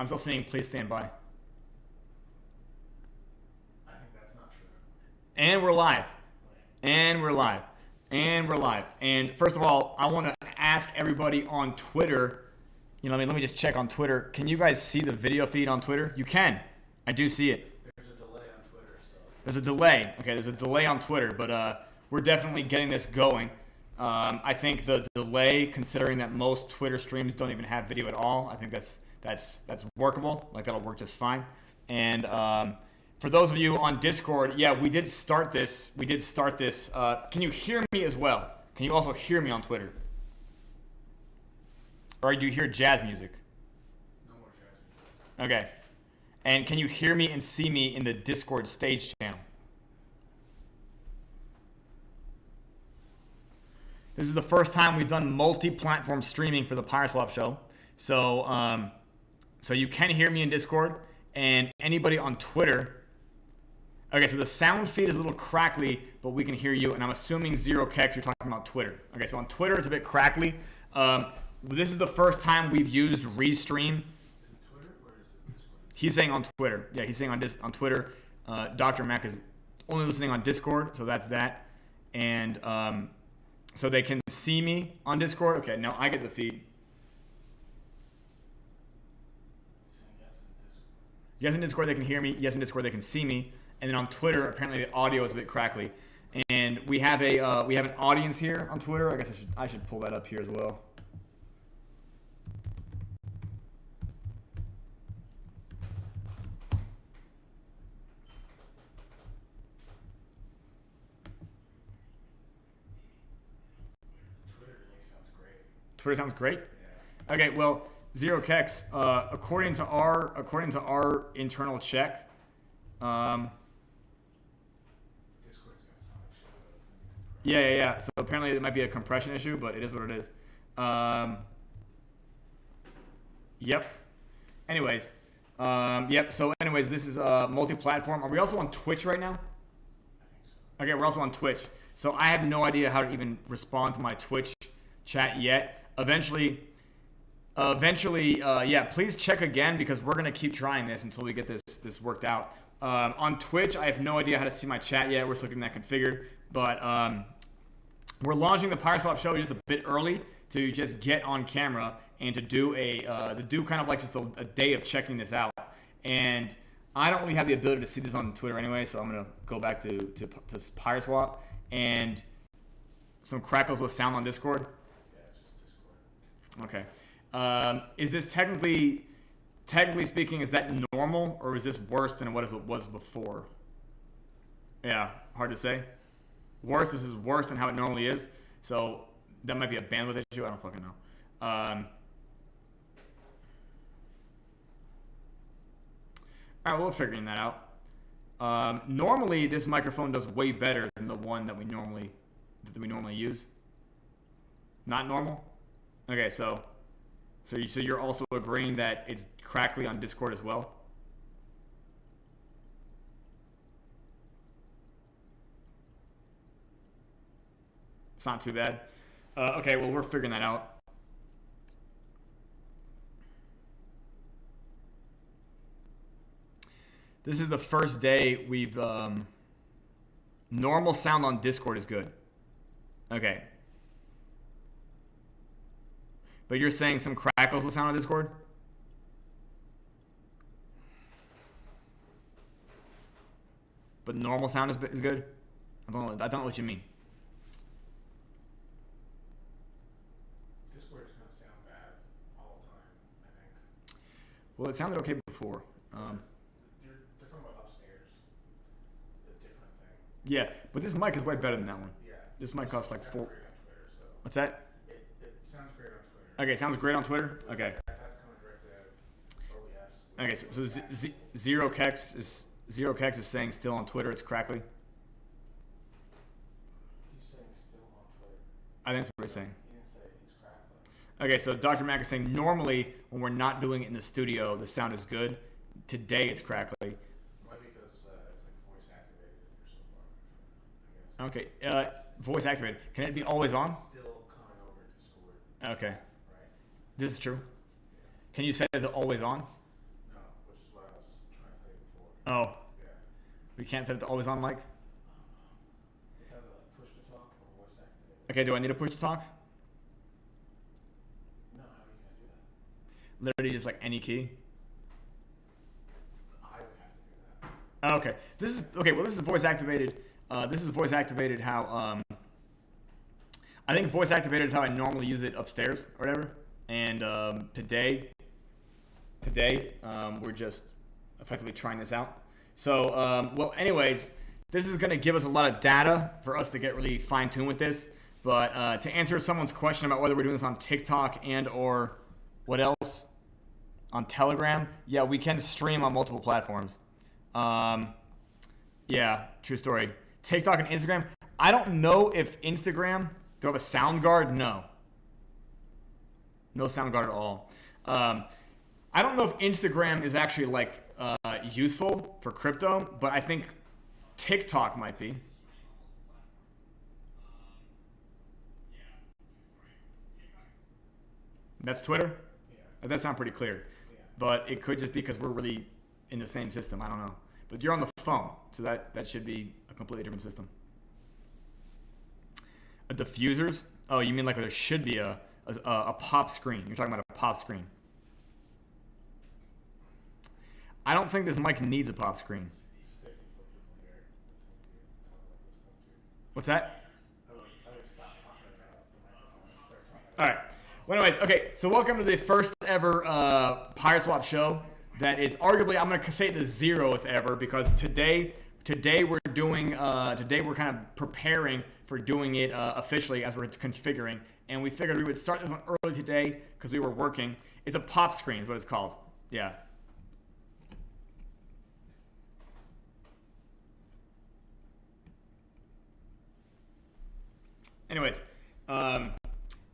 I'm still seeing please stand by. I think that's not true. And we're live. And we're live. And we're live. And first of all, I want to ask everybody on Twitter, let me just check on Twitter. Can you guys see the video feed on Twitter? You can. I do see it. There's a delay on Twitter, so. There's a delay. Okay, there's a delay on Twitter, but we're definitely getting this going. I think the delay, considering that most Twitter streams don't even have video at all, I think that's workable. Like, that'll work just fine. And for those of you on Discord, yeah, we did start this. Can you hear me as well? Can you also hear me on Twitter? Or do you hear jazz music? No more jazz music. Okay. And can you hear me and see me in the Discord stage channel? This is the first time we've done multi-platform streaming for the Pyreswap show. So you can hear me in Discord, and anybody on Twitter. Okay, so the sound feed is a little crackly, but we can hear you, and I'm assuming Zero Kex, you're talking about Twitter. Okay, so on Twitter it's a bit crackly. This is the first time we've used Restream. Is it Twitter or is it Discord? He's saying on Twitter. Yeah, he's saying on Twitter. Dr. Mac is only listening on Discord, so that's that. And so they can see me on Discord. Okay, now I get the feed. Yes, in Discord they can hear me. Yes, in Discord they can see me. And then on Twitter, apparently the audio is a bit crackly. And we have an audience here on Twitter. I guess I should pull that up here as well. Twitter sounds great. Yeah. Okay, well, Zero Kex, according to our internal check, Discord's got so much shit. yeah. So apparently it might be a compression issue, but it is what it is. Yep. Anyways, yep. So anyways, this is multi-platform. Are we also on Twitch right now? I think so. Okay, we're also on Twitch. So I have no idea how to even respond to my Twitch chat yet. Eventually, yeah, please check again, because we're gonna keep trying this until we get this worked out. On Twitch, I have no idea how to see my chat yet. We're still getting that configured, but we're launching the Pyreswap show just a bit early to just get on camera and to do kind of like just a day of checking this out. And I don't really have the ability to see this on Twitter anyway, so I'm gonna go back to Pyreswap and some crackles with sound on Discord. Okay. Is this technically speaking, is that normal, or is this worse than what it was before? Yeah, hard to say. Worse. This is worse than how it normally is. So that might be a bandwidth issue. I don't fucking know. All right, we're figuring that out. Normally, this microphone does way better than the one that we normally use. Not normal. Okay, so you're also agreeing that it's crackly on Discord as well? It's not too bad. Okay, well, we're figuring that out. This is the first day we've... normal sound on Discord is good. Okay. But you're saying some crackles will sound on Discord? But normal sound is good? I don't know what you mean. Discord's gonna sound bad all the time, I think. Well, it sounded okay before. They're talking about upstairs. The different thing. Yeah, but this mic is way better than that one. Yeah. This mic costs like $4. Great on Twitter, so. What's that? It sounds great on Twitter. Okay, sounds great on Twitter? Okay. That's coming directly out of OBS. Okay, so Zero Kex is saying still on Twitter it's crackly. He's saying still on Twitter. I think that's what he's saying. He didn't say he's crackling. Okay, so Dr. Mac is saying normally when we're not doing it in the studio, the sound is good. Today it's crackly. Might be because it's like voice activated or something, I guess. Okay, voice activated. Can it be always on? Still coming over Discord. Okay. Right? This is true. Can you set it to always on? Oh, Yeah. we can't set it to always on mic? It's either like push to talk or voice activated. Okay, do I need to push to talk? No, how are you gonna do that? Literally just like any key? I would have to do that. Oh, okay. Well, this is voice activated. This is voice activated how, I think voice activated is how I normally use it upstairs or whatever. And today, we're just effectively trying this out. So, well, anyways, this is going to give us a lot of data for us to get really fine-tuned with this. But to answer someone's question about whether we're doing this on TikTok and or what else? On Telegram? Yeah, we can stream on multiple platforms. Yeah, true story. TikTok and Instagram. I don't know if Instagram, do I have a sound guard? No. No sound guard at all. I don't know if Instagram is actually like useful for crypto, but I think TikTok might be. That's Twitter? Yeah. That does sound pretty clear. Yeah. But it could just be because we're really in the same system. I don't know. But you're on the phone, so that should be a completely different system. A diffusers? Oh, you mean like there should be a pop screen. You're talking about a pop screen. I don't think this mic needs a pop screen. 50 foot people here. That's gonna be talk about this stuff too. What's that? I would stop talking about the microphone and start talking All right. Well, anyways, okay. So welcome to the first ever Pyreswap show. That is arguably, I'm going to say the 0th ever, because today we're doing today we're kind of preparing for doing it officially as we're configuring, and we figured we would start this one early today because we were working. It's a pop screen is what it's called. Yeah. Anyways,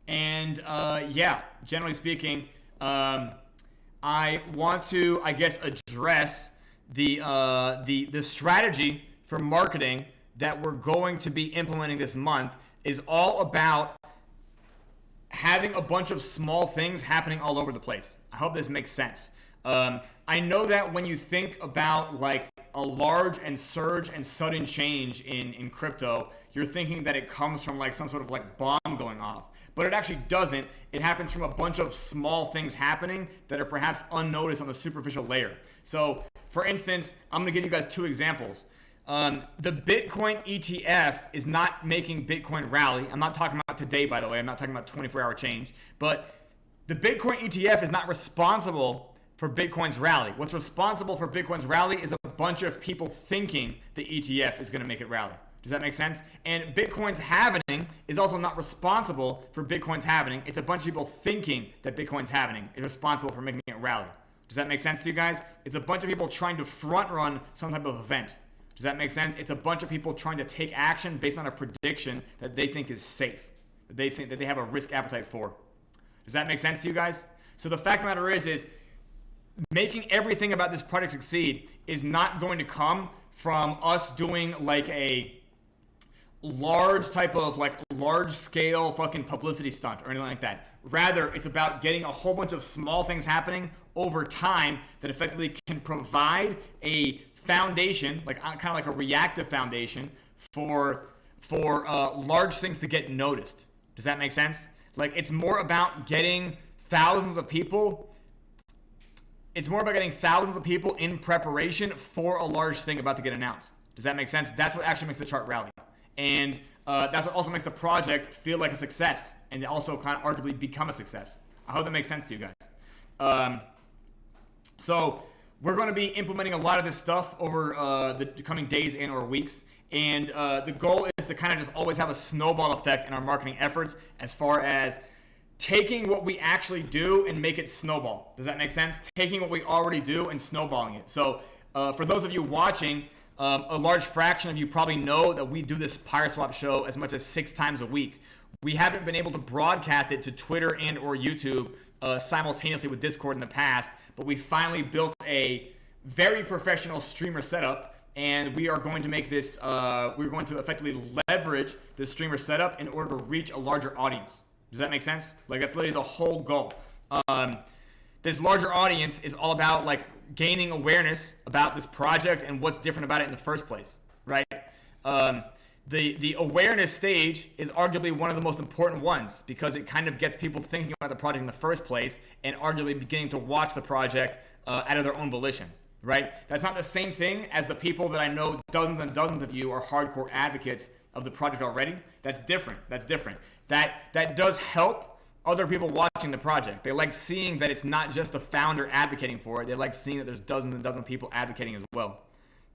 yeah, generally speaking, I want to, I guess, address the strategy for marketing that we're going to be implementing this month is all about having a bunch of small things happening all over the place. I hope this makes sense. I know that when you think about like a large and surge and sudden change in crypto, you're thinking that it comes from like some sort of like bomb going off. But it actually doesn't. It happens from a bunch of small things happening that are perhaps unnoticed on the superficial layer. So, for instance, I'm going to give you guys 2 examples. The Bitcoin ETF is not making Bitcoin rally. I'm not talking about today, by the way. I'm not talking about 24-hour change. But the Bitcoin ETF is not responsible for Bitcoin's rally. What's responsible for Bitcoin's rally is a bunch of people thinking the ETF is going to make it rally. Does that make sense? And Bitcoin's halvening is also not responsible for Bitcoin's halvening. It's a bunch of people thinking that Bitcoin's halvening is responsible for making it rally. Does that make sense to you guys? It's a bunch of people trying to front run some type of event. Does that make sense? It's a bunch of people trying to take action based on a prediction that they think is safe, that they think that they have a risk appetite for. Does that make sense to you guys? So the fact of the matter is making everything about this project succeed is not going to come from us doing like a large type of like large scale fucking publicity stunt or anything like that. Rather, it's about getting a whole bunch of small things happening over time that effectively can provide a foundation, like kind of like a reactive foundation for large things to get noticed. Does that make sense? Like it's more about getting thousands of people. It's more about getting thousands of people in preparation for a large thing about to get announced. Does that make sense? That's what actually makes the chart rally. And that's what also makes the project feel like a success and also kind of arguably become a success. I hope that makes sense to you guys. So we're going to be implementing a lot of this stuff over the coming days and or weeks. And the goal is to kind of just always have a snowball effect in our marketing efforts as far as taking what we actually do and make it snowball. Does that make sense? Taking what we already do and snowballing it. So for those of you watching, a large fraction of you probably know that we do this Pyreswap show as much as 6 times a week. We haven't been able to broadcast it to Twitter and or YouTube simultaneously with Discord in the past, but we finally built a very professional streamer setup, and we are going to make this, we're going to effectively leverage this streamer setup in order to reach a larger audience. Does that make sense? Like that's literally the whole goal. This larger audience is all about like gaining awareness about this project and what's different about it in the first place, right? The awareness stage is arguably one of the most important ones because it kind of gets people thinking about the project in the first place and arguably beginning to watch the project out of their own volition, right? That's not the same thing as the people that I know dozens and dozens of you are hardcore advocates of the project already. That's different. That does help other people watching the project. They like seeing that it's not just the founder advocating for it. They like seeing that there's dozens and dozens of people advocating as well.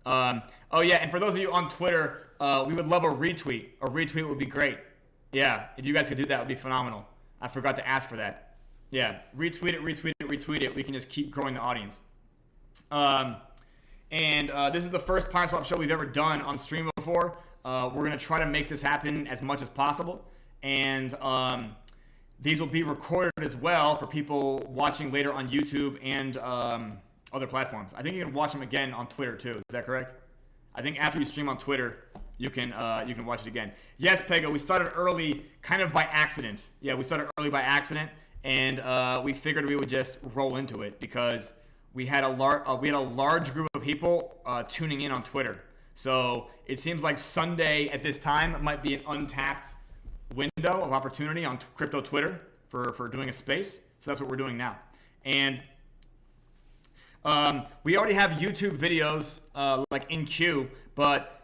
Oh yeah, and for those of you on Twitter, we would love a retweet. A retweet would be great. Yeah, if you guys could do that, it would be phenomenal. I forgot to ask for that. Yeah, retweet it. We can just keep growing the audience. This is the first Pyreswap show we've ever done on stream before. We're going to try to make this happen as much as possible. And these will be recorded as well for people watching later on YouTube and other platforms. I think you can watch them again on Twitter too. Is that correct? I think after you stream on Twitter, you can watch it again. Yes, Pega, we started early, kind of by accident. Yeah, we started early by accident, and we figured we would just roll into it because we had a large group of people tuning in on Twitter. So it seems like Sunday at this time might be an untapped window of opportunity on crypto Twitter for doing a space. So that's what we're doing now. And we already have YouTube videos like in queue, but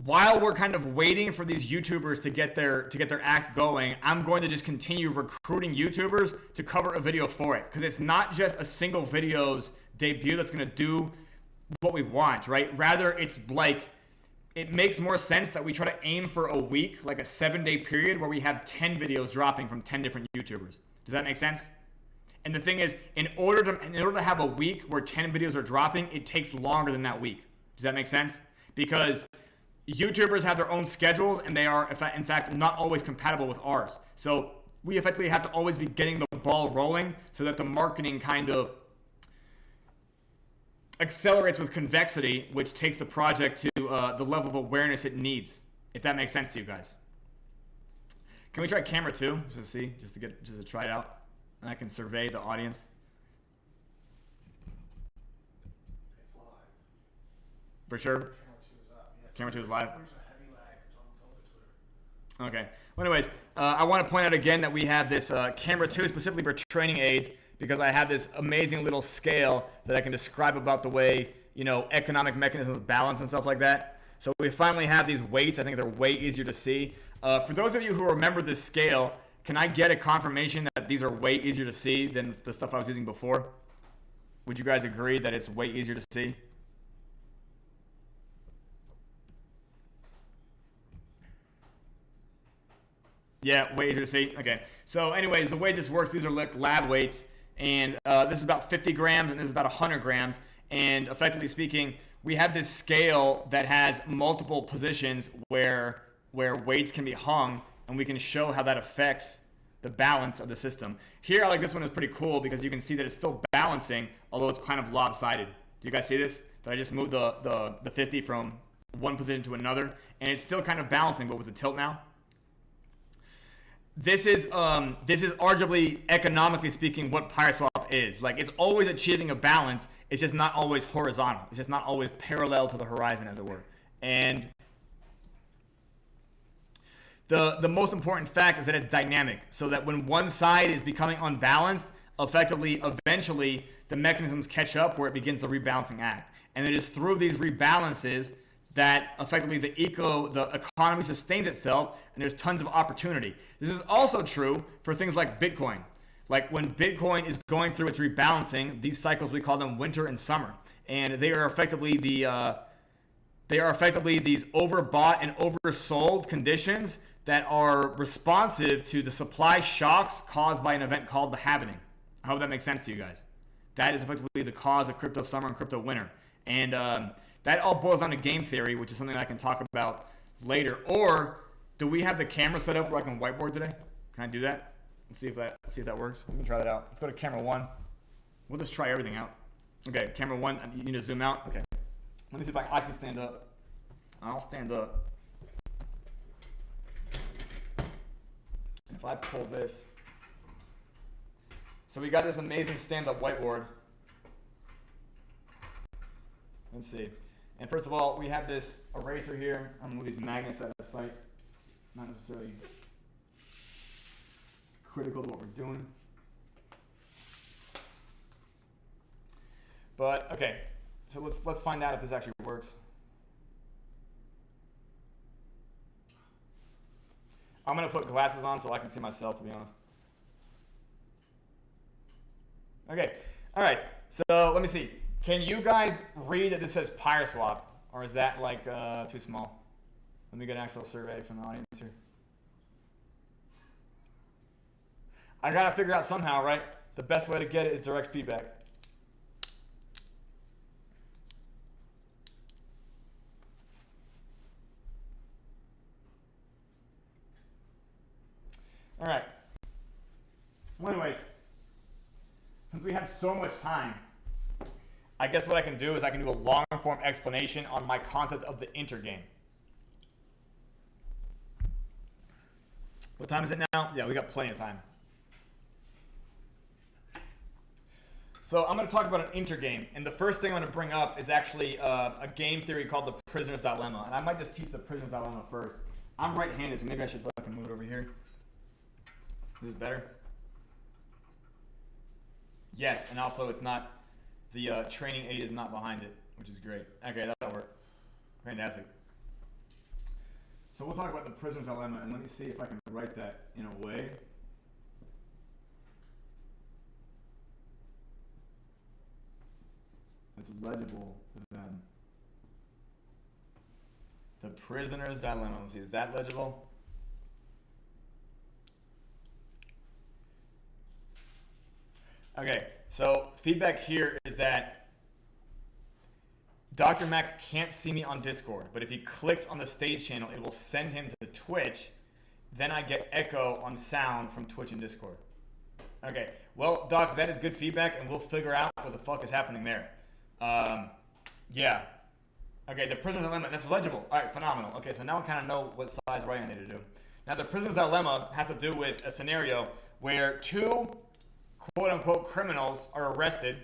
while we're kind of waiting for these YouTubers to get their act going, I'm going to just continue recruiting YouTubers to cover a video for it, because it's not just a single video's debut that's going to do what we want, right? Rather, it's like it makes more sense that we try to aim for a week, like a 7-day period where we have 10 videos dropping from 10 different YouTubers. Does that make sense? And the thing is, in order to have a week where 10 videos are dropping, it takes longer than that week. Does that make sense? Because YouTubers have their own schedules, and they are, in fact, not always compatible with ours. So we effectively have to always be getting the ball rolling so that the marketing kind of accelerates with convexity, which takes the project to the level of awareness it needs, if that makes sense to you guys. Can we try camera 2 just to see, just to try it out? And I can survey the audience. It's live. For sure? Camera 2 is up. Yeah, Camera 2 is live? There's a heavy lag on Twitter. Okay. Well, anyways, I want to point out again that we have this camera 2 specifically for training aids, because I have this amazing little scale that I can describe about the way, economic mechanisms balance and stuff like that. So we finally have these weights. I think they're way easier to see. For those of you who remember this scale, can I get a confirmation that these are way easier to see than the stuff I was using before? Would you guys agree that it's way easier to see? Yeah, way easier to see. Okay. So anyways, the way this works, these are like lab weights. And this is about 50 grams, and this is about 100 grams. And effectively speaking, we have this scale that has multiple positions where weights can be hung, and we can show how that affects the balance of the system. Here, I like this one is pretty cool because you can see that it's still balancing, although it's kind of lopsided. Do you guys see this? That I just moved the 50 from one position to another, and it's still kind of balancing, but with the tilt now. This is arguably, economically speaking, what Pyreswap is. Like, it's always achieving a balance. It's just not always horizontal. It's just not always parallel to the horizon, as it were. And the most important fact is that it's dynamic, so that when one side is becoming unbalanced, eventually, the mechanisms catch up where it begins the rebalancing act. And it is through these rebalances that effectively the economy sustains itself, and there's tons of opportunity. This is also true for things like Bitcoin. Like when Bitcoin is going through its rebalancing, these cycles, we call them winter and summer, and they are effectively these overbought and oversold conditions that are responsive to the supply shocks caused by an event called the halvening. I hope that makes sense to you guys. That is effectively the cause of crypto summer and crypto winter, and that all boils down to game theory, which is something I can talk about later. Or do we have the camera set up where I can whiteboard today? Can I do that? Let's see if that works. We can try that out. Let's go to camera 1. We'll just try everything out. Okay, camera 1. You need to zoom out. Okay. Let me see if I can stand up. I'll stand up. If I pull this. So we got this amazing stand-up whiteboard. Let's see. And first of all, we have this eraser here. I'm gonna move these magnets out of sight. Not necessarily critical to what we're doing. But okay, so let's find out if this actually works. I'm gonna put glasses on so I can see myself, to be honest. Okay, all right. So let me see. Can you guys read that this says Pyreswap, or is that like too small? Let me get an actual survey from the audience here. I gotta figure out somehow, right? The best way to get it is direct feedback. All right. Well, anyways, since we have so much time, I guess what I can do is I can do a long form explanation on my concept of the intergame. What time is it now? Yeah, we got plenty of time. So I'm going to talk about an intergame, and the first thing I'm going to bring up is actually a game theory called the Prisoner's Dilemma, and I might just teach the Prisoner's Dilemma first. I'm right-handed, so maybe I should fucking move it over here. Is this better? Yes, and also it's not, the training aid is not behind it, which is great. Okay, that'll work. Fantastic. So we'll talk about the Prisoner's Dilemma, and let me see if I can write that in a way that's legible to them. The Prisoner's Dilemma. Let's see, is that legible? Okay, so feedback here is that Dr. Mac can't see me on Discord, but if he clicks on the stage channel, it will send him to Twitch. Then I get echo on sound from Twitch and Discord. Okay, well, Doc, that is good feedback, and we'll figure out what the fuck is happening there. Yeah. Okay, the Prisoner's Dilemma, that's legible. All right, phenomenal. Okay, so now I kind of know what size writing I need to do. Now, the Prisoner's Dilemma has to do with a scenario where two quote-unquote criminals are arrested.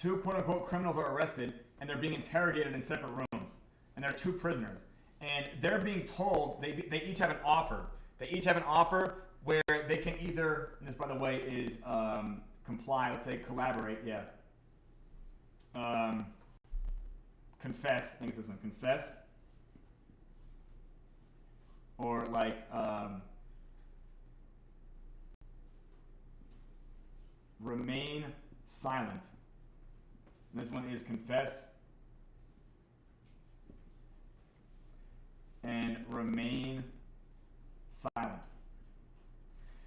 Two quote-unquote criminals are arrested, and they're being interrogated in separate rooms. And they're two prisoners. And they're being told, they each have an offer. They each have an offer where they can either, and this by the way is comply, let's say collaborate, yeah. Confess, I think it's this one, confess. Or like, remain silent. And this one is confess and remain silent.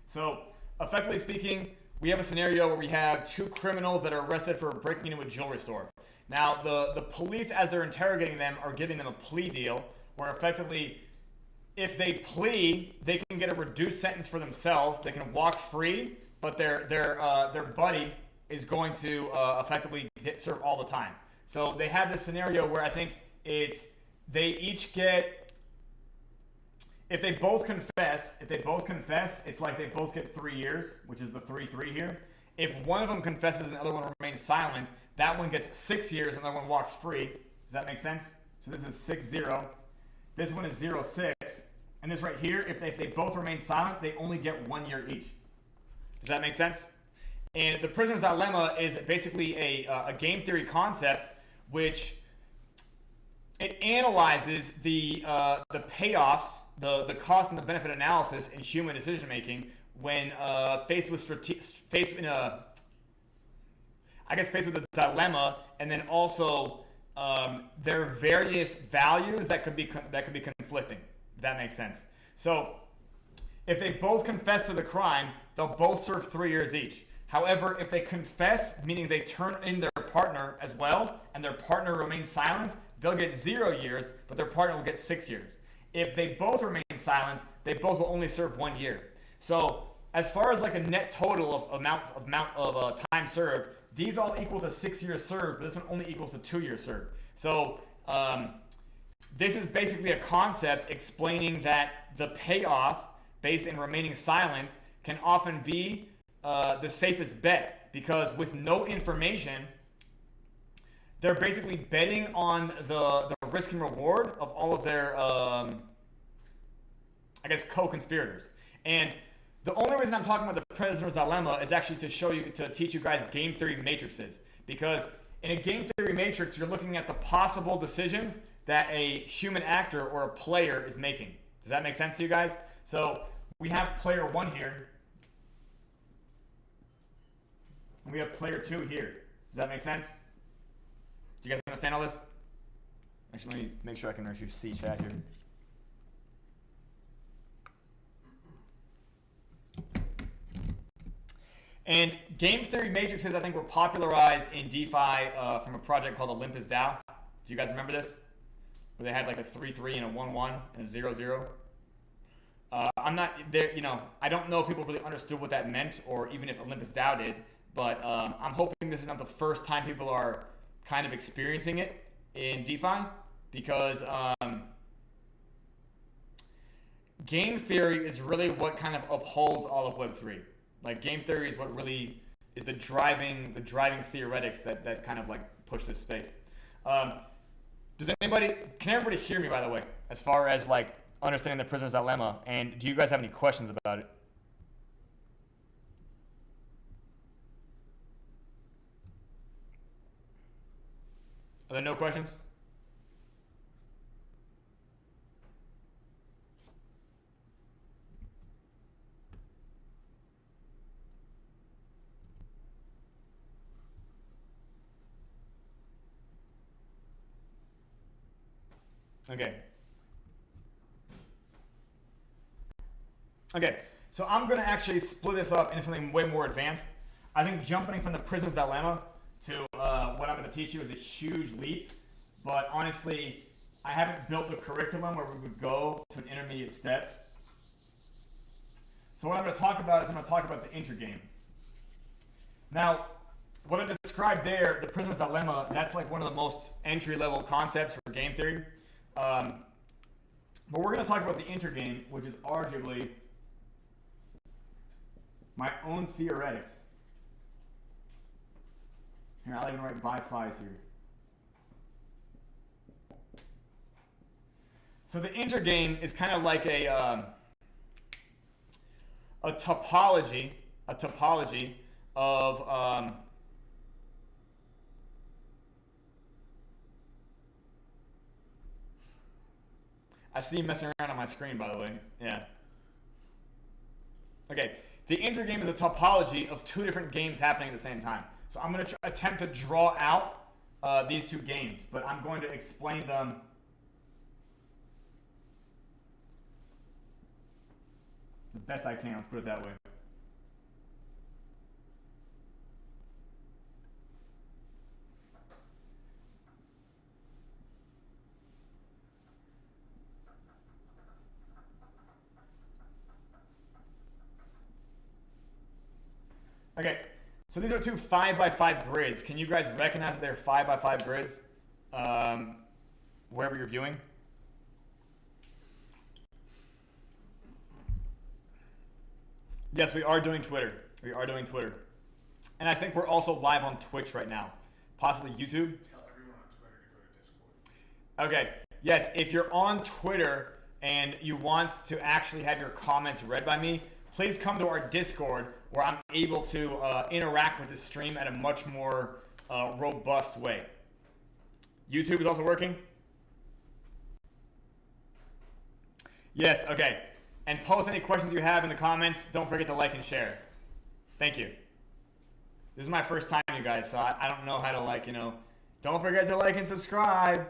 So, effectively speaking, we have a scenario where we have two criminals that are arrested for breaking into a jewelry store. Now, the police, as they're interrogating them, are giving them a plea deal where effectively, if they plea, they can get a reduced sentence for themselves. They can walk free, but their buddy is going to effectively serve all the time. So they have this scenario where I think it's they each get, if they both confess, it's like they both get 3 years, which is the 3-3 here. If one of them confesses and the other one remains silent, that one gets 6 years and the other one walks free. Does that make sense? So this is 6-0. This one is 0-6. And this right here, if they both remain silent, they only get 1 year each. Does that make sense? And the Prisoner's Dilemma is basically a game theory concept which it analyzes the payoffs, the cost and the benefit analysis in human decision making when faced with a dilemma, and then also there are various values that could be conflicting. If that makes sense. So if they both confess to the crime, they'll both serve 3 years each. However, if they confess, meaning they turn in their partner as well, and their partner remains silent, they'll get 0 years, but their partner will get 6 years. If they both remain silent, they both will only serve 1 year. So as far as like a net total of amount of time served, these all equal to 6 years served, but this one only equals to 2 years served. So this is basically a concept explaining that the payoff based in remaining silent can often be the safest bet, because with no information, they're basically betting on the risk and reward of all of their, I guess, co-conspirators. And the only reason I'm talking about the prisoner's dilemma is actually to teach you guys game theory matrices. Because in a game theory matrix, you're looking at the possible decisions that a human actor or a player is making. Does that make sense to you guys? So we have player 1 here. And we have player 2 here. Does that make sense? Do you guys understand all this? Actually, let me make sure I can actually see chat here. And game theory matrices, I think, were popularized in DeFi from a project called Olympus DAO. Do you guys remember this? Where they had like a 3-3 and a 1-1 and a 0-0. I'm not there, I don't know if people really understood what that meant, or even if Olympus DAO did. But I'm hoping this is not the first time people are kind of experiencing it in DeFi, because game theory is really what kind of upholds all of Web3. Like, game theory is what really is the driving theoretics that kind of like push this space. Can everybody hear me, by the way, as far as like understanding the prisoner's dilemma? And do you guys have any questions about it? Are there no questions? Okay, so I'm going to actually split this up into something way more advanced. I think jumping from the prisoner's dilemma to what I'm going to teach you is a huge leap, but honestly, I haven't built the curriculum where we would go to an intermediate step. So what I'm going to talk about is I'm going to talk about the intergame. Now, what I described there, the prisoner's dilemma, that's like one of the most entry-level concepts for game theory. But we're going to talk about the intergame, which is arguably my own theoretics. Here, I'll even write by Pythe here. So the intergame is kind of like a topology of I see you messing around on my screen, by the way. Yeah. Okay. The intergame is a topology of two different games happening at the same time. So I'm going to attempt to draw out these two games, but I'm going to explain them the best I can. Let's put it that way. Okay, so these are two 5x5 grids. Can you guys recognize that they're 5x5 grids wherever you're viewing? Yes, we are doing Twitter. We are doing Twitter. And I think we're also live on Twitch right now, possibly YouTube. Tell everyone on Twitter to go to Discord. Okay, yes, if you're on Twitter and you want to actually have your comments read by me, please come to our Discord where I'm able to interact with the stream at a much more robust way. YouTube is also working? Yes, okay. And post any questions you have in the comments. Don't forget to like and share. Thank you. This is my first time, you guys, so I don't know how to, like, don't forget to like and subscribe.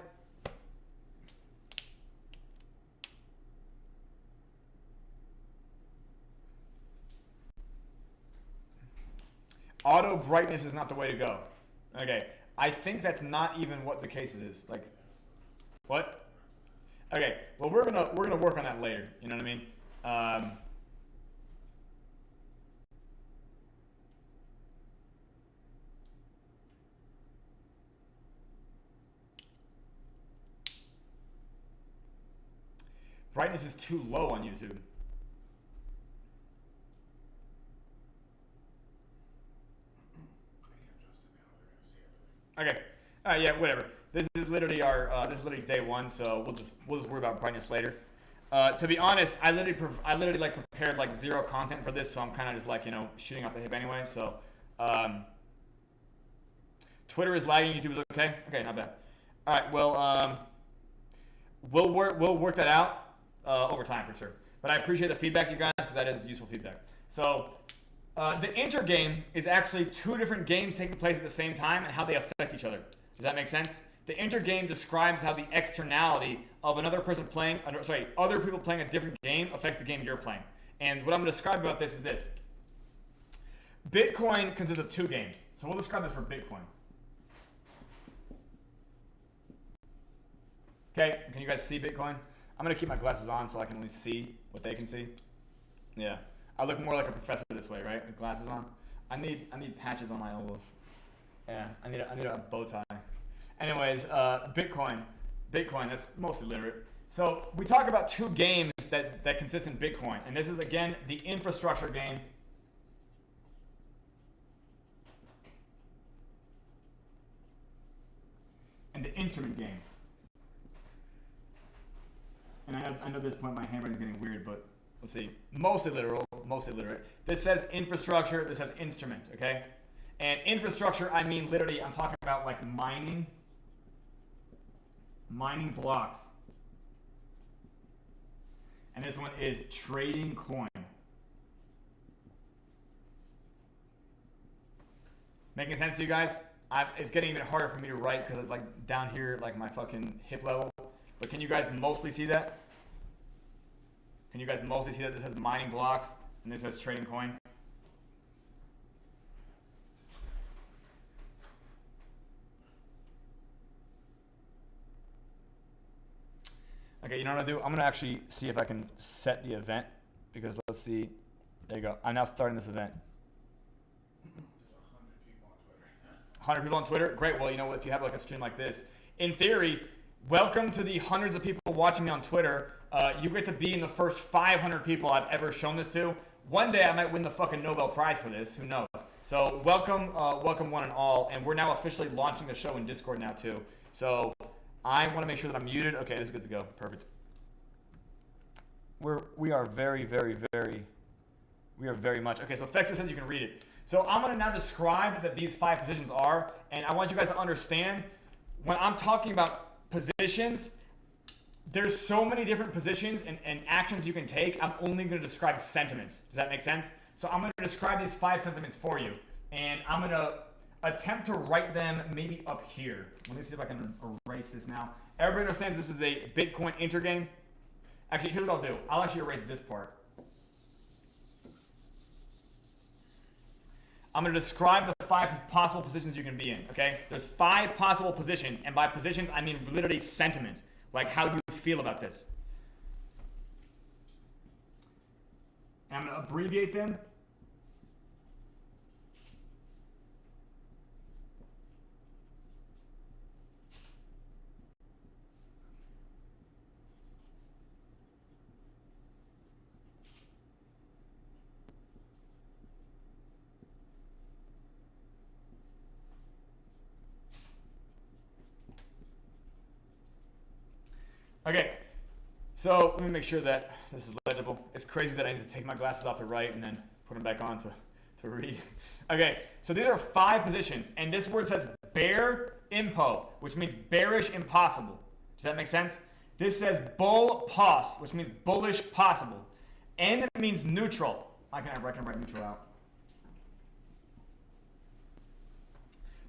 Auto brightness is not the way to go. Okay, I think that's not even what the case is. Like, what? Okay, well we're gonna work on that later. You know what I mean? Brightness is too low on YouTube. Okay. Yeah, whatever. This is literally day one, so we'll just worry about brightness later. To be honest, I literally like prepared like zero content for this, so I'm kind of just like, you know, shooting off the hip anyway. So, Twitter is lagging. YouTube is okay. Okay, not bad. All right. Well, we'll work that out over time for sure. But I appreciate the feedback, you guys, because that is useful feedback. So, the intergame is actually two different games taking place at the same time and how they affect each other. Does that make sense? The intergame describes how the externality of other people playing a different game affects the game you're playing. And what I'm going to describe about this is this. Bitcoin consists of two games. So we'll describe this for Bitcoin. Okay, can you guys see Bitcoin? I'm going to keep my glasses on so I can only see what they can see. Yeah. I look more like a professor this way, right? With glasses on. I need patches on my elbows. Yeah, I need a bow tie. Anyways, Bitcoin, that's mostly literate. So we talk about two games that consist in Bitcoin. And this is, again, the infrastructure game. And the instrument game. And I know at this point my handwriting is getting weird, but let's see. Mostly literal, mostly literate. This says infrastructure, this says instrument, okay? And infrastructure, I mean literally, I'm talking about like mining blocks. And this one is trading coin. Making sense to you guys? It's getting even harder for me to write because it's like down here, like my fucking hip level. But can you guys mostly see that? Can you guys mostly see that this has mining blocks and this has trading coin? Okay, you know what I'll do? I'm going to actually see if I can set the event because let's see. There you go. I'm now starting this event. There's 100 people on Twitter. 100 people on Twitter? Great. Well, you know what? If you have like a stream like this, in theory, welcome to the hundreds of people watching me on Twitter. You get to be in the first 500 people I've ever shown this to. One day I might win the fucking Nobel Prize for this. Who knows? So welcome one and all. And we're now officially launching the show in Discord now too. So I want to make sure that I'm muted. Okay, this is good to go. Perfect. We are very much. Okay, so Fexer says you can read it. So I'm going to now describe that these 5 positions are, and I want you guys to understand when I'm talking about positions, there's so many different positions and actions you can take. I'm only going to describe sentiments. Does that make sense? So I'm going to describe these 5 sentiments for you, and I'm going to attempt to write them maybe up here. Let me see if I can erase this now. Everybody understands this is a Bitcoin intergame. Actually, here's what I'll do. I'll actually erase this part. I'm going to describe the 5 possible positions you can be in, okay? There's 5 possible positions, and by positions, I mean literally sentiment, like how you feel about this. And I'm going to abbreviate them. Okay, so let me make sure that this is legible. It's crazy that I need to take my glasses off to write and then put them back on to read. Okay, so these are 5 positions, and this word says bear impo, which means bearish impossible. Does that make sense? This says bull pos, which means bullish possible. N means neutral. I can write neutral out.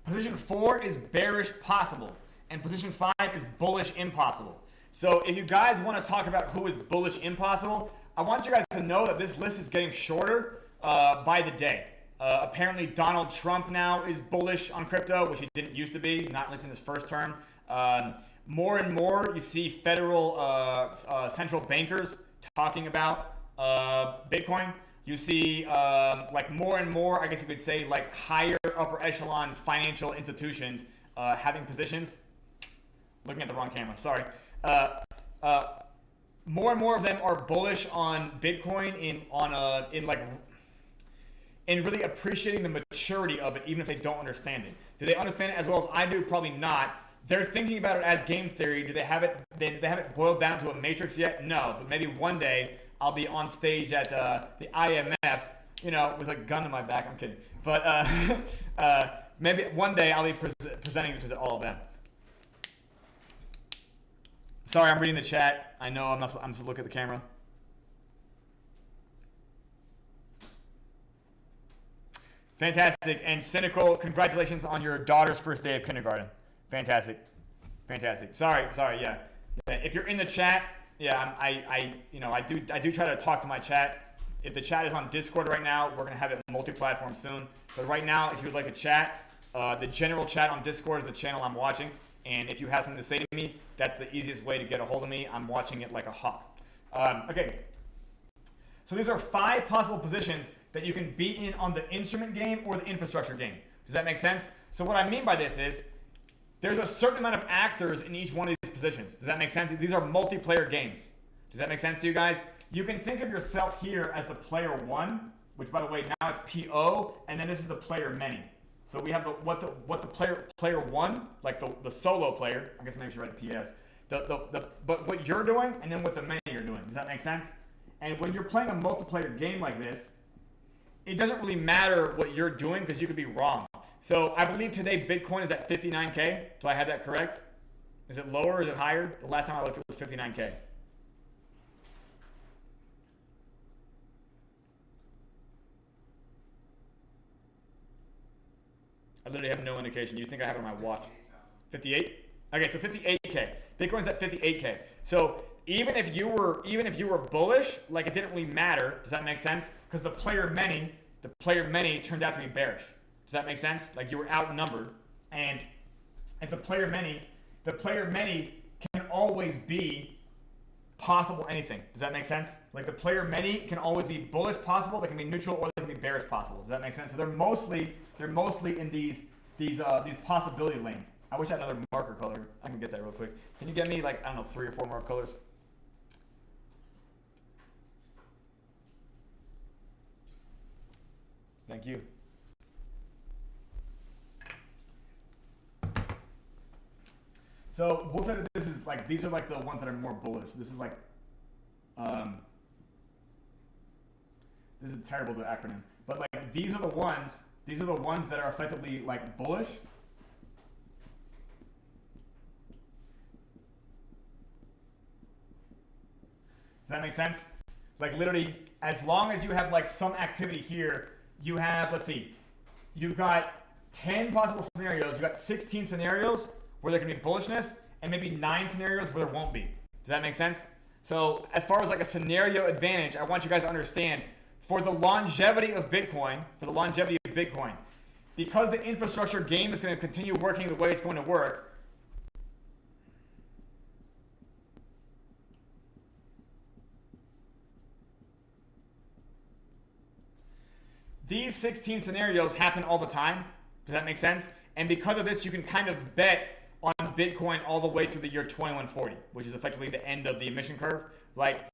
Position 4 is bearish possible, and position 5 is bullish impossible. So if you guys want to talk about who is bullish impossible, I want you guys to know that this list is getting shorter by the day. Apparently Donald Trump now is bullish on crypto, which he didn't used to be, not at least in his first term. More and more you see federal central bankers talking about Bitcoin. You see like more and more, I guess you could say, like higher upper echelon financial institutions having positions. Looking at the wrong camera, sorry. More and more of them are bullish on Bitcoin and really appreciating the maturity of it, even if they don't understand it. Do they understand it as well as I do? Probably not. They're thinking about it as game theory. Do they have it? Do they have it boiled down to a matrix yet? No, but maybe one day I'll be on stage at the IMF, you know, with a gun to my back. I'm kidding, but maybe one day I'll be presenting it to all of them. Sorry, I'm reading the chat. I know I'm supposed to look at the camera. Fantastic. And Cynical, congratulations on your daughter's first day of kindergarten. Fantastic. Fantastic. Sorry, yeah. If you're in the chat, yeah, I do try to talk to my chat. If the chat is on Discord right now, we're gonna have it multi-platform soon. But right now, if you would like to chat, the general chat on Discord is the channel I'm watching. And if you have something to say to me, that's the easiest way to get a hold of me. I'm watching it like a hawk. Okay. So these are 5 possible positions that you can be in on the instrument game or the infrastructure game. Does that make sense? So what I mean by this is there's a certain amount of actors in each one of these positions. Does that make sense? These are multiplayer games. Does that make sense to you guys? You can think of yourself here as the player 1, which by the way, now it's PO, and then this is the player many. So we have what the player 1, like the solo player, I guess maybe I should write a PS, but what you're doing and then what the many are doing. Does that make sense? And when you're playing a multiplayer game like this, it doesn't really matter what you're doing because you could be wrong. So I believe today Bitcoin is at 59K. Do I have that correct? Is it lower or is it higher? The last time I looked it was 59K. I literally have no indication. You think I have it on my watch? 58? Okay, so 58K. Bitcoin's at 58K. So even if you were bullish, like it didn't really matter. Does that make sense? Because the player many turned out to be bearish. Does that make sense? Like you were outnumbered, and at the player many can always be possible anything. Does that make sense? Like the player many can always be bullish possible, they can be neutral, or they can be bearish possible. Does that make sense? So they're mostly in these possibility lanes. I wish I had another marker color. I can get that real quick. Can you get me like, I don't know, 3 or 4 more colors? Thank you. So we'll say that this is like, these are like the ones that are more bullish. This is like, this is terrible, the acronym. But like, these are the ones that are effectively like bullish. Does that make sense? Like literally, as long as you have like some activity here, you have, let's see, you've got 10 possible scenarios. You've got 16 scenarios where there can be bullishness and maybe 9 scenarios where there won't be. Does that make sense? So as far as like a scenario advantage, I want you guys to understand for the longevity of Bitcoin, because the infrastructure game is going to continue working the way it's going to work, these 16 scenarios happen all the time. Does that make sense? And because of this, you can kind of bet on Bitcoin all the way through the year 2140, which is effectively the end of the emission curve. Like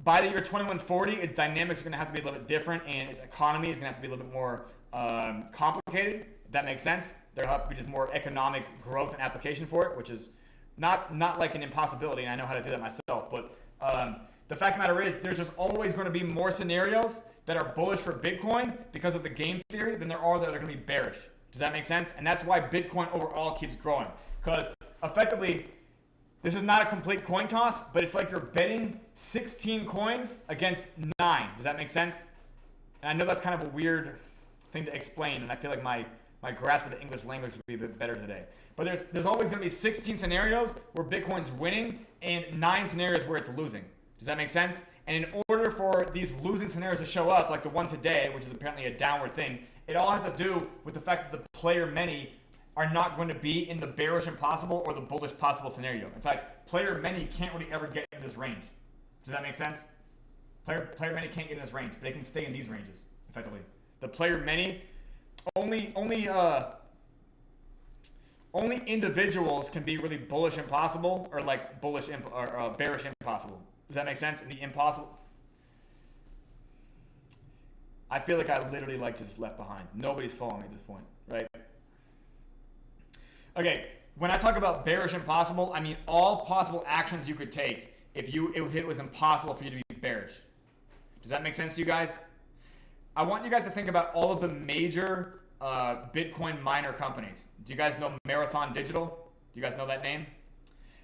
by the year 2140, its dynamics are going to have to be a little bit different, and its economy is going to have to be a little bit more complicated. If that makes sense. There'll have to be just more economic growth and application for it, which is not like an impossibility, and I know how to do that myself. But the fact of the matter is, there's just always going to be more scenarios that are bullish for Bitcoin because of the game theory than there are that are going to be bearish. Does that make sense? And that's why Bitcoin overall keeps growing. Because effectively, this is not a complete coin toss, but it's like you're betting 16 coins against 9. Does that make sense? And I know that's kind of a weird thing to explain, and I feel like my grasp of the English language would be a bit better today. But there's always going to be 16 scenarios where Bitcoin's winning and 9 scenarios where it's losing. Does that make sense? And in order for these losing scenarios to show up, like the one today, which is apparently a downward thing, it all has to do with the fact that the player many are not going to be in the bearish impossible or the bullish possible scenario. In fact, player many can't really ever get in this range. Does that make sense? Player many can't get in this range, but they can stay in these ranges, effectively. The player many, only individuals can be really bullish impossible or like bullish or bearish impossible. Does that make sense? And the impossible, I feel like I literally like just left behind. Nobody's following me at this point, right? Okay, when I talk about bearish impossible, I mean all possible actions you could take if it was impossible for you to be bearish. Does that make sense to you guys? I want you guys to think about all of the major Bitcoin miner companies. Do you guys know Marathon Digital? Do you guys know that name?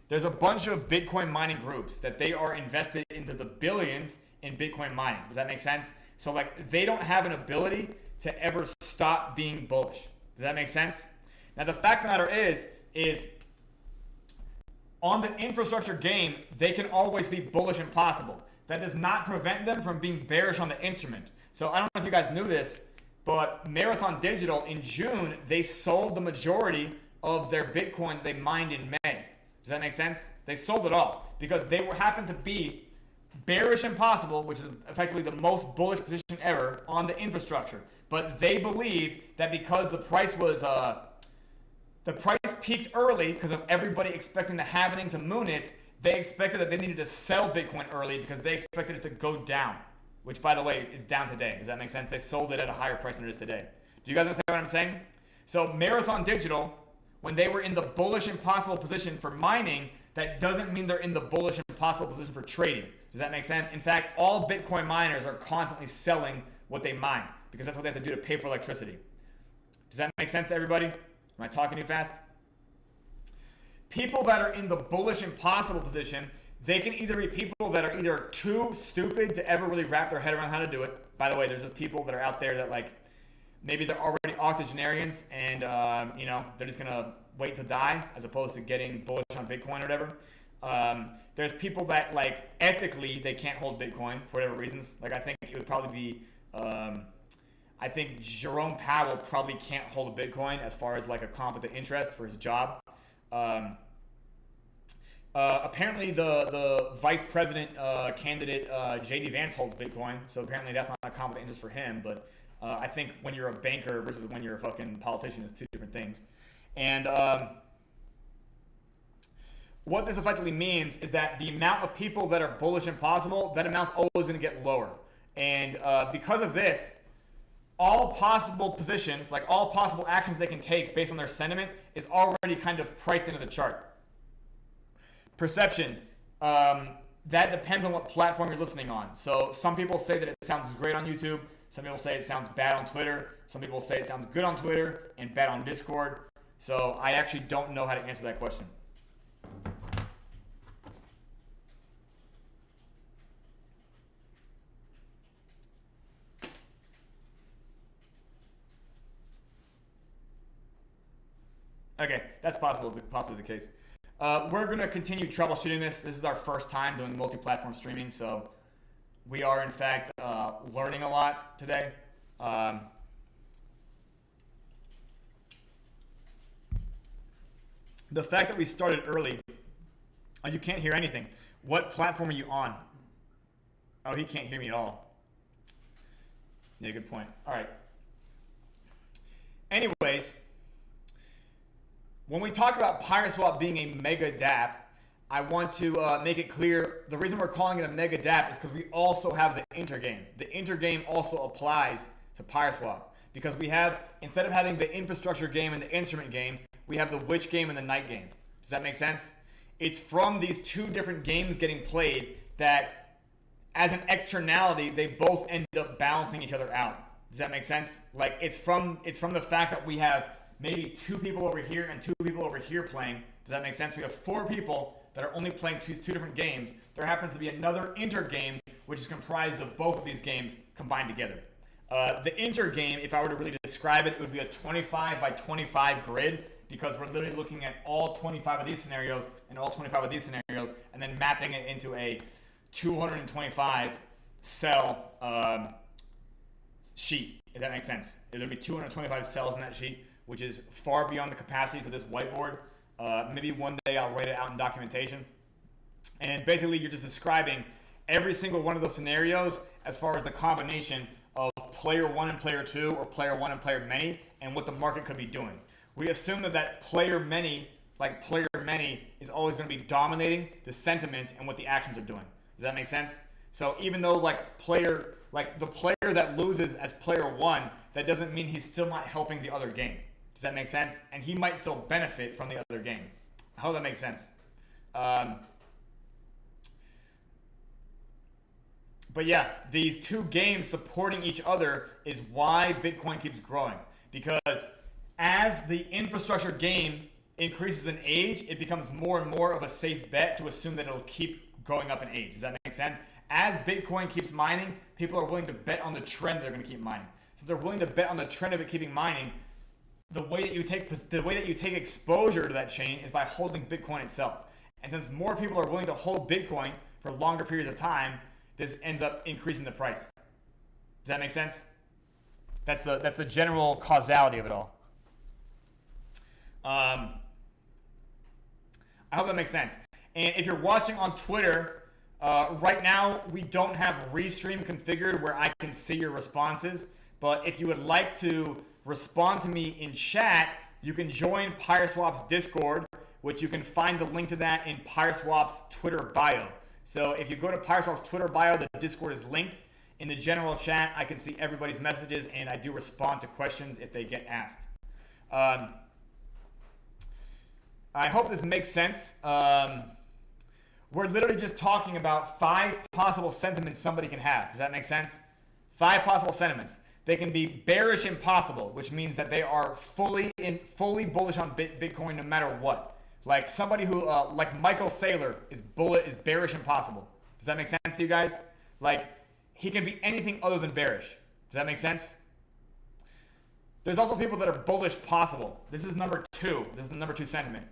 There's a bunch of Bitcoin mining groups that they are invested into the billions in Bitcoin mining. Does that make sense? So like they don't have an ability to ever stop being bullish. Does that make sense? Now the fact of the matter is on the infrastructure game, they can always be bullish and possible. That does not prevent them from being bearish on the instrument. So I don't know if you guys knew this, but Marathon Digital in June, they sold the majority of their Bitcoin they mined in May. Does that make sense? They sold it all because they happened to be bearish and possible, which is effectively the most bullish position ever on the infrastructure. But they believe that because the price was the price peaked early because of everybody expecting the halving to moon it, they expected that they needed to sell Bitcoin early because they expected it to go down, which by the way is down today. Does that make sense? They sold it at a higher price than it is today. Do you guys understand what I'm saying? So Marathon Digital, when they were in the bullish impossible position for mining, that doesn't mean they're in the bullish impossible position for trading. Does that make sense? In fact, all Bitcoin miners are constantly selling what they mine because that's what they have to do to pay for electricity. Does that make sense to everybody? Am I talking too fast? People that are in the bullish impossible position, they can either be people that are either too stupid to ever really wrap their head around how to do it. By the way, there's just people that are out there that like, maybe they're already octogenarians and they're just gonna wait to die as opposed to getting bullish on Bitcoin or whatever. There's people that like ethically they can't hold Bitcoin for whatever reasons. Like I think it would probably be, I think Jerome Powell probably can't hold a Bitcoin as far as like a conflict of interest for his job. Apparently the vice president candidate JD Vance holds Bitcoin, so apparently that's not a conflict of interest for him. But I think when you're a banker versus when you're a fucking politician is two different things. And what this effectively means is that the amount of people that are bullish and possible, that amount's always going to get lower. And because of this, all possible positions, like all possible actions they can take based on their sentiment is already kind of priced into the chart. Perception, that depends on what platform you're listening on. So some people say that it sounds great on YouTube. Some people say it sounds bad on Twitter. Some people say it sounds good on Twitter and bad on Discord. So I actually don't know how to answer that question. Okay, that's possibly the case. We're going to continue troubleshooting this. This is our first time doing multi-platform streaming, so we are, in fact, learning a lot today. The fact that we started early, you can't hear anything. What platform are you on? Oh, he can't hear me at all. Yeah, good point. All right. Anyways, when we talk about Pyreswap being a mega dApp, I want to make it clear the reason we're calling it a mega dApp is because we also have the intergame. The intergame also applies to Pyreswap because we have, instead of having the infrastructure game and the instrument game, we have the witch game and the night game. Does that make sense? It's from these two different games getting played that, as an externality, they both end up balancing each other out. Does that make sense? Like it's from the fact that we have maybe two people over here and two people over here playing. Does that make sense? We have four people that are only playing two different games. There happens to be another intergame, which is comprised of both of these games combined together. The intergame, if I were to really describe it, it would be a 25 by 25 grid because we're literally looking at all 25 of these scenarios and all 25 of these scenarios and then mapping it into a 225 cell sheet, if that makes sense. There'll be 225 cells in that sheet, which is far beyond the capacities of this whiteboard. Maybe one day I'll write it out in documentation. And basically you're just describing every single one of those scenarios as far as the combination of player one and player two or player one and player many and what the market could be doing. We assume that player many, like player many, is always going to be dominating the sentiment and what the actions are doing. Does that make sense? So even though like the player that loses as player one, that doesn't mean he's still not helping the other game. Does that make sense? And he might still benefit from the other game. I hope that makes sense. But yeah, these two games supporting each other is why Bitcoin keeps growing. Because as the infrastructure game increases in age, it becomes more and more of a safe bet to assume that it'll keep going up in age. Does that make sense? As Bitcoin keeps mining, people are willing to bet on the trend they're going to keep mining. Since they're willing to bet on the trend of it keeping mining, the way that you take exposure to that chain is by holding Bitcoin itself. And since more people are willing to hold Bitcoin for longer periods of time, this ends up increasing the price. Does that make sense? That's the general causality of it all. I hope that makes sense. And if you're watching on Twitter, right now we don't have Restream configured where I can see your responses. But if you would like to respond to me in chat, you can join Pyreswap's Discord, which you can find the link to that in Pyreswap's Twitter bio. So if you go to Pyreswap's Twitter bio, the Discord is linked. In the general chat, I can see everybody's messages, and I do respond to questions if they get asked. I hope this makes sense. We're literally just talking about 5 possible sentiments somebody can have. Does that make sense? 5 possible sentiments. They can be bearish impossible, which means that they are fully bullish on Bitcoin no matter what. Like somebody who, like Michael Saylor, is bearish impossible. Does that make sense to you guys? Like, he can be anything other than bearish. Does that make sense? There's also people that are bullish possible. This is number 2. This is the number 2 sentiment.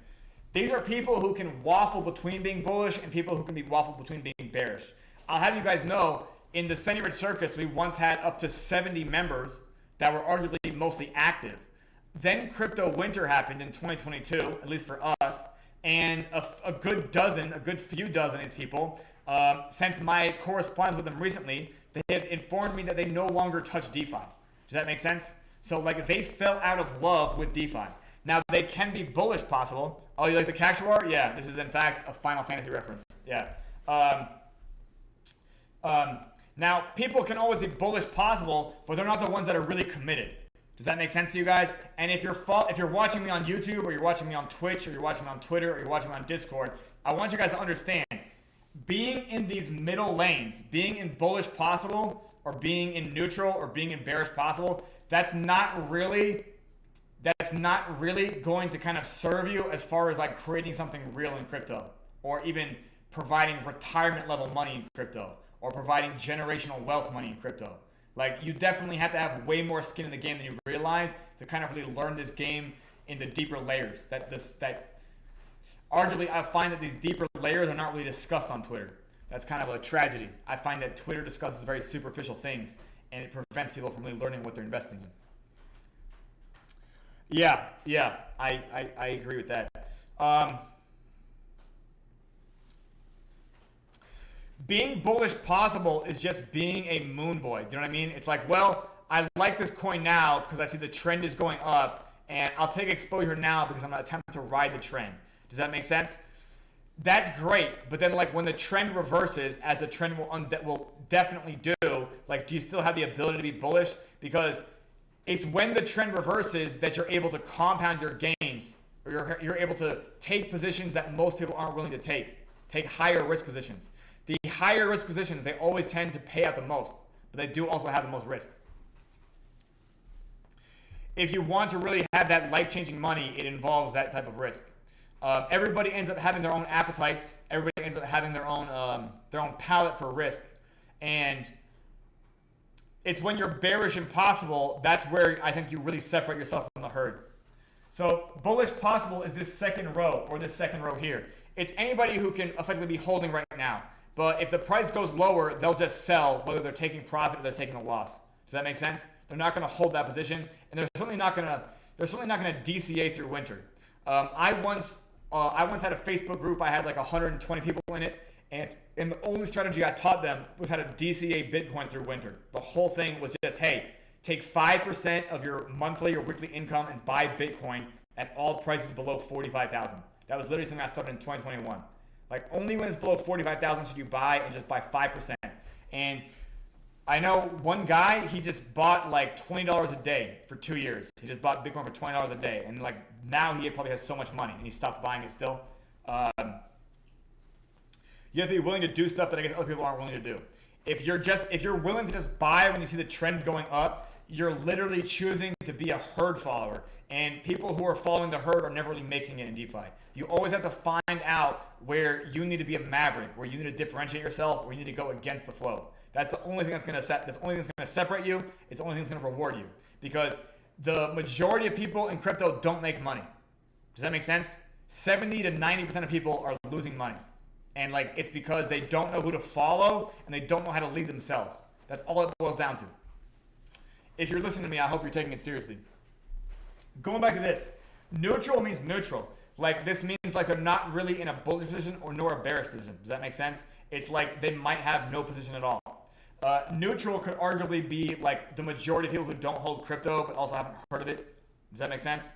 These are people who can waffle between being bullish and people who can be waffle between being bearish. I'll have you guys know, in the Seigniorage Circus, we once had up to 70 members that were arguably mostly active. Then crypto winter happened in 2022, at least for us, and a good few dozen of these people, since my correspondence with them recently, they have informed me that they no longer touch DeFi. Does that make sense? So like they fell out of love with DeFi. Now they can be bullish possible. Oh, you like the Cactuar? Yeah, this is in fact a Final Fantasy reference. Yeah. Now people can always be bullish possible, but they're not the ones that are really committed. Does that make sense to you guys? And if you're watching me on YouTube, or you're watching me on Twitch, or you're watching me on Twitter, or you're watching me on Discord, I want you guys to understand, being in these middle lanes, being in bullish possible, or being in neutral, or being in bearish possible, that's not really going to kind of serve you as far as like creating something real in crypto, or even providing retirement level money in crypto, or providing generational wealth money in crypto. Like, you definitely have to have way more skin in the game than you realize to kind of really learn this game in the deeper layers. That arguably, I find that these deeper layers are not really discussed on Twitter. That's kind of a tragedy. I find that Twitter discusses very superficial things, and it prevents people from really learning what they're investing in. Yeah, I agree with that. Being bullish possible is just being a moon boy. Do you know what I mean? It's like, well, I like this coin now because I see the trend is going up, and I'll take exposure now because I'm not attempting to ride the trend. Does that make sense? That's great, but then like when the trend reverses, as the trend will definitely do, like, do you still have the ability to be bullish? Because it's when the trend reverses that you're able to compound your gains, or you're able to take positions that most people aren't willing to take higher risk positions. The higher risk positions, they always tend to pay out the most, but they do also have the most risk. If you want to really have that life-changing money, it involves that type of risk. Everybody ends up having their own appetites. Everybody ends up having their own palate for risk. And it's when you're bearish and possible, that's where I think you really separate yourself from the herd. So bullish possible is this second row, or this second row here. It's anybody who can effectively be holding right now. But if the price goes lower, they'll just sell, whether they're taking profit or they're taking a loss. Does that make sense? They're not going to hold that position, and they're certainly not going to DCA through winter. I once had a Facebook group. I had like 120 people in it, and the only strategy I taught them was how to DCA Bitcoin through winter. The whole thing was just, hey, take 5% of your monthly or weekly income and buy Bitcoin at all prices below 45,000. That was literally something I started in 2021. Like, only when it's below 45,000 should you buy, and just buy 5%. And I know one guy, he just bought like $20 a day for 2 years. He just bought Bitcoin for $20 a day. And like now he probably has so much money and he stopped buying it still. You have to be willing to do stuff that I guess other people aren't willing to do. If you're willing to just buy when you see the trend going up, you're literally choosing to be a herd follower. And people who are following the herd are never really making it in DeFi. You always have to find out where you need to be a maverick, where you need to differentiate yourself, where you need to go against the flow. That's the only thing that's going to separate you. It's the only thing that's going to reward you. Because the majority of people in crypto don't make money. Does that make sense? 70 to 90% of people are losing money. And like it's because they don't know who to follow and they don't know how to lead themselves. That's all it boils down to. If you're listening to me, I hope you're taking it seriously. Going back to this, neutral means neutral. Like this means like they're not really in a bullish position or nor a bearish position. Does that make sense? It's like they might have no position at all. Neutral could arguably be like the majority of people who don't hold crypto but also haven't heard of it. Does that make sense?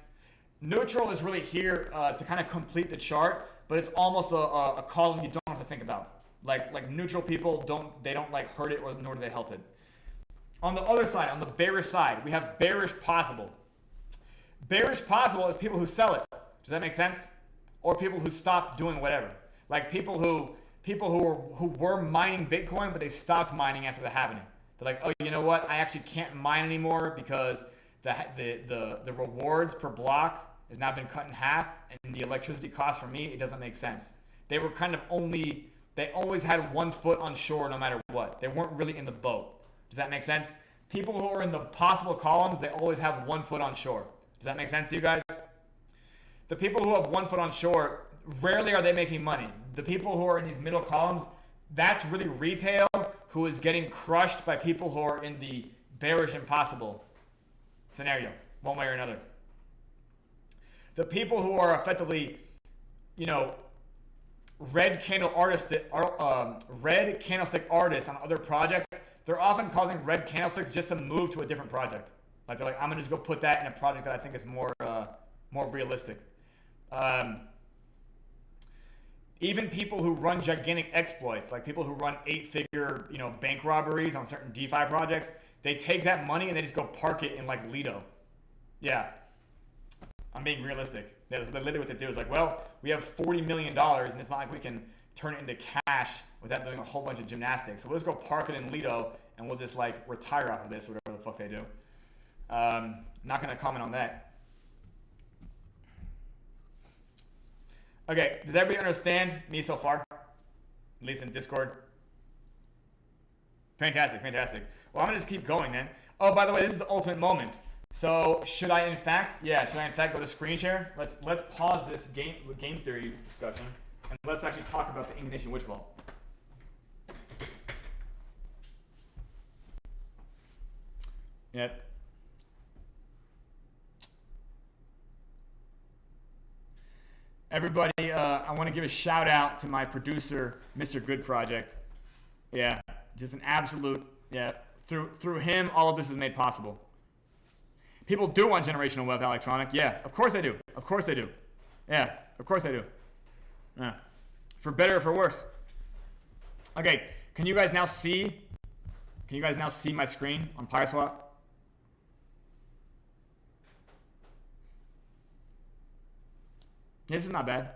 Neutral is really here to kind of complete the chart, but it's almost a column you don't have to think about. Like neutral people don't like hurt it or nor do they help it. On the other side, on the bearish side, we have bearish possible. Bearish possible is people who sell it. Does that make sense? Or people who stop doing whatever. Like people who were mining Bitcoin, but they stopped mining after the halving. They're like, oh, you know what? I actually can't mine anymore because the rewards per block has now been cut in half, and the electricity cost for me, it doesn't make sense. They were kind of they always had one foot on shore no matter what. They weren't really in the boat. Does that make sense? People who are in the possible columns, they always have 1 foot on shore. Does that make sense to you guys? The people who have 1 foot on shore, rarely are they making money. The people who are in these middle columns, that's really retail who is getting crushed by people who are in the bearish impossible scenario, one way or another. The people who are effectively, red candlestick artists on other projects, they're often causing red candlesticks just to move to a different project. Like they're like, I'm gonna just go put that in a project that I think is more realistic. Even people who run gigantic exploits, like people who run 8-figure, bank robberies on certain DeFi projects, they take that money and they just go park it in like Lido. Yeah, I'm being realistic. Literally what they do is like, well, we have $40 million and it's not like we can turn it into cash without doing a whole bunch of gymnastics. So we'll just go park it in Lido and we'll just like retire off of this, whatever the fuck they do. Not going to comment on that. Okay, does everybody understand me so far? At least in Discord? Fantastic. Well, I'm going to just keep going then. Oh, by the way, this is the ultimate moment. So should I in fact go to screen share? Let's pause this game theory discussion and let's actually talk about the Incantation Witch Vault. Yep. Everybody, I want to give a shout out to my producer, Mr. Good Project. Yeah, just an absolute, yeah. Through him, all of this is made possible. People do want generational wealth, Electronic. Yeah, of course they do. Yeah, of course they do. Yeah. For better or for worse. Okay, can you guys now see my screen on Pyreswap? This is not bad.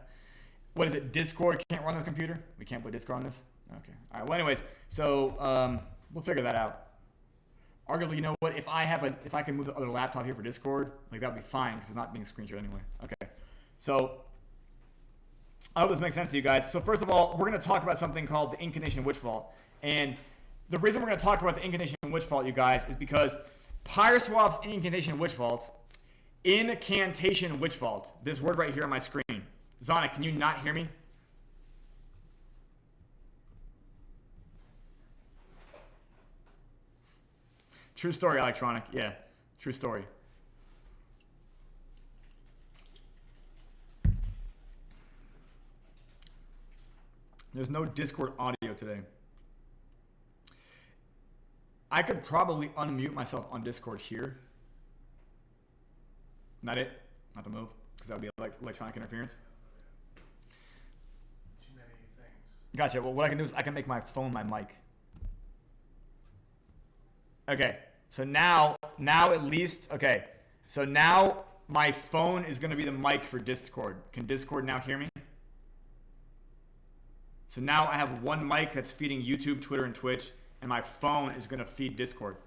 What is it? Discord can't run this computer? We can't put Discord on this? Okay. All right. Well, anyways, so we'll figure that out. Arguably, you know what? If I can move the other laptop here for Discord, like that would be fine because it's not being screen shared anyway. Okay. So I hope this makes sense to you guys. So first of all, we're going to talk about something called the Incantation Witch Vault, and the reason we're going to talk about the Incantation Witch Vault, you guys, is because Pyreswap's Incantation Witch Vault. Incantation Witch Vault. This word right here on my screen. Zana, can you not hear me? True story, Electronic. Yeah, true story. There's no Discord audio today. I could probably unmute myself on Discord here. Not it? Not the move? Because that would be like electronic interference? Too many things. Gotcha. Well, what I can do is I can make my phone my mic. Okay, so now at least, okay. So now my phone is going to be the mic for Discord. Can Discord now hear me? So now I have one mic that's feeding YouTube, Twitter, and Twitch, and my phone is going to feed Discord.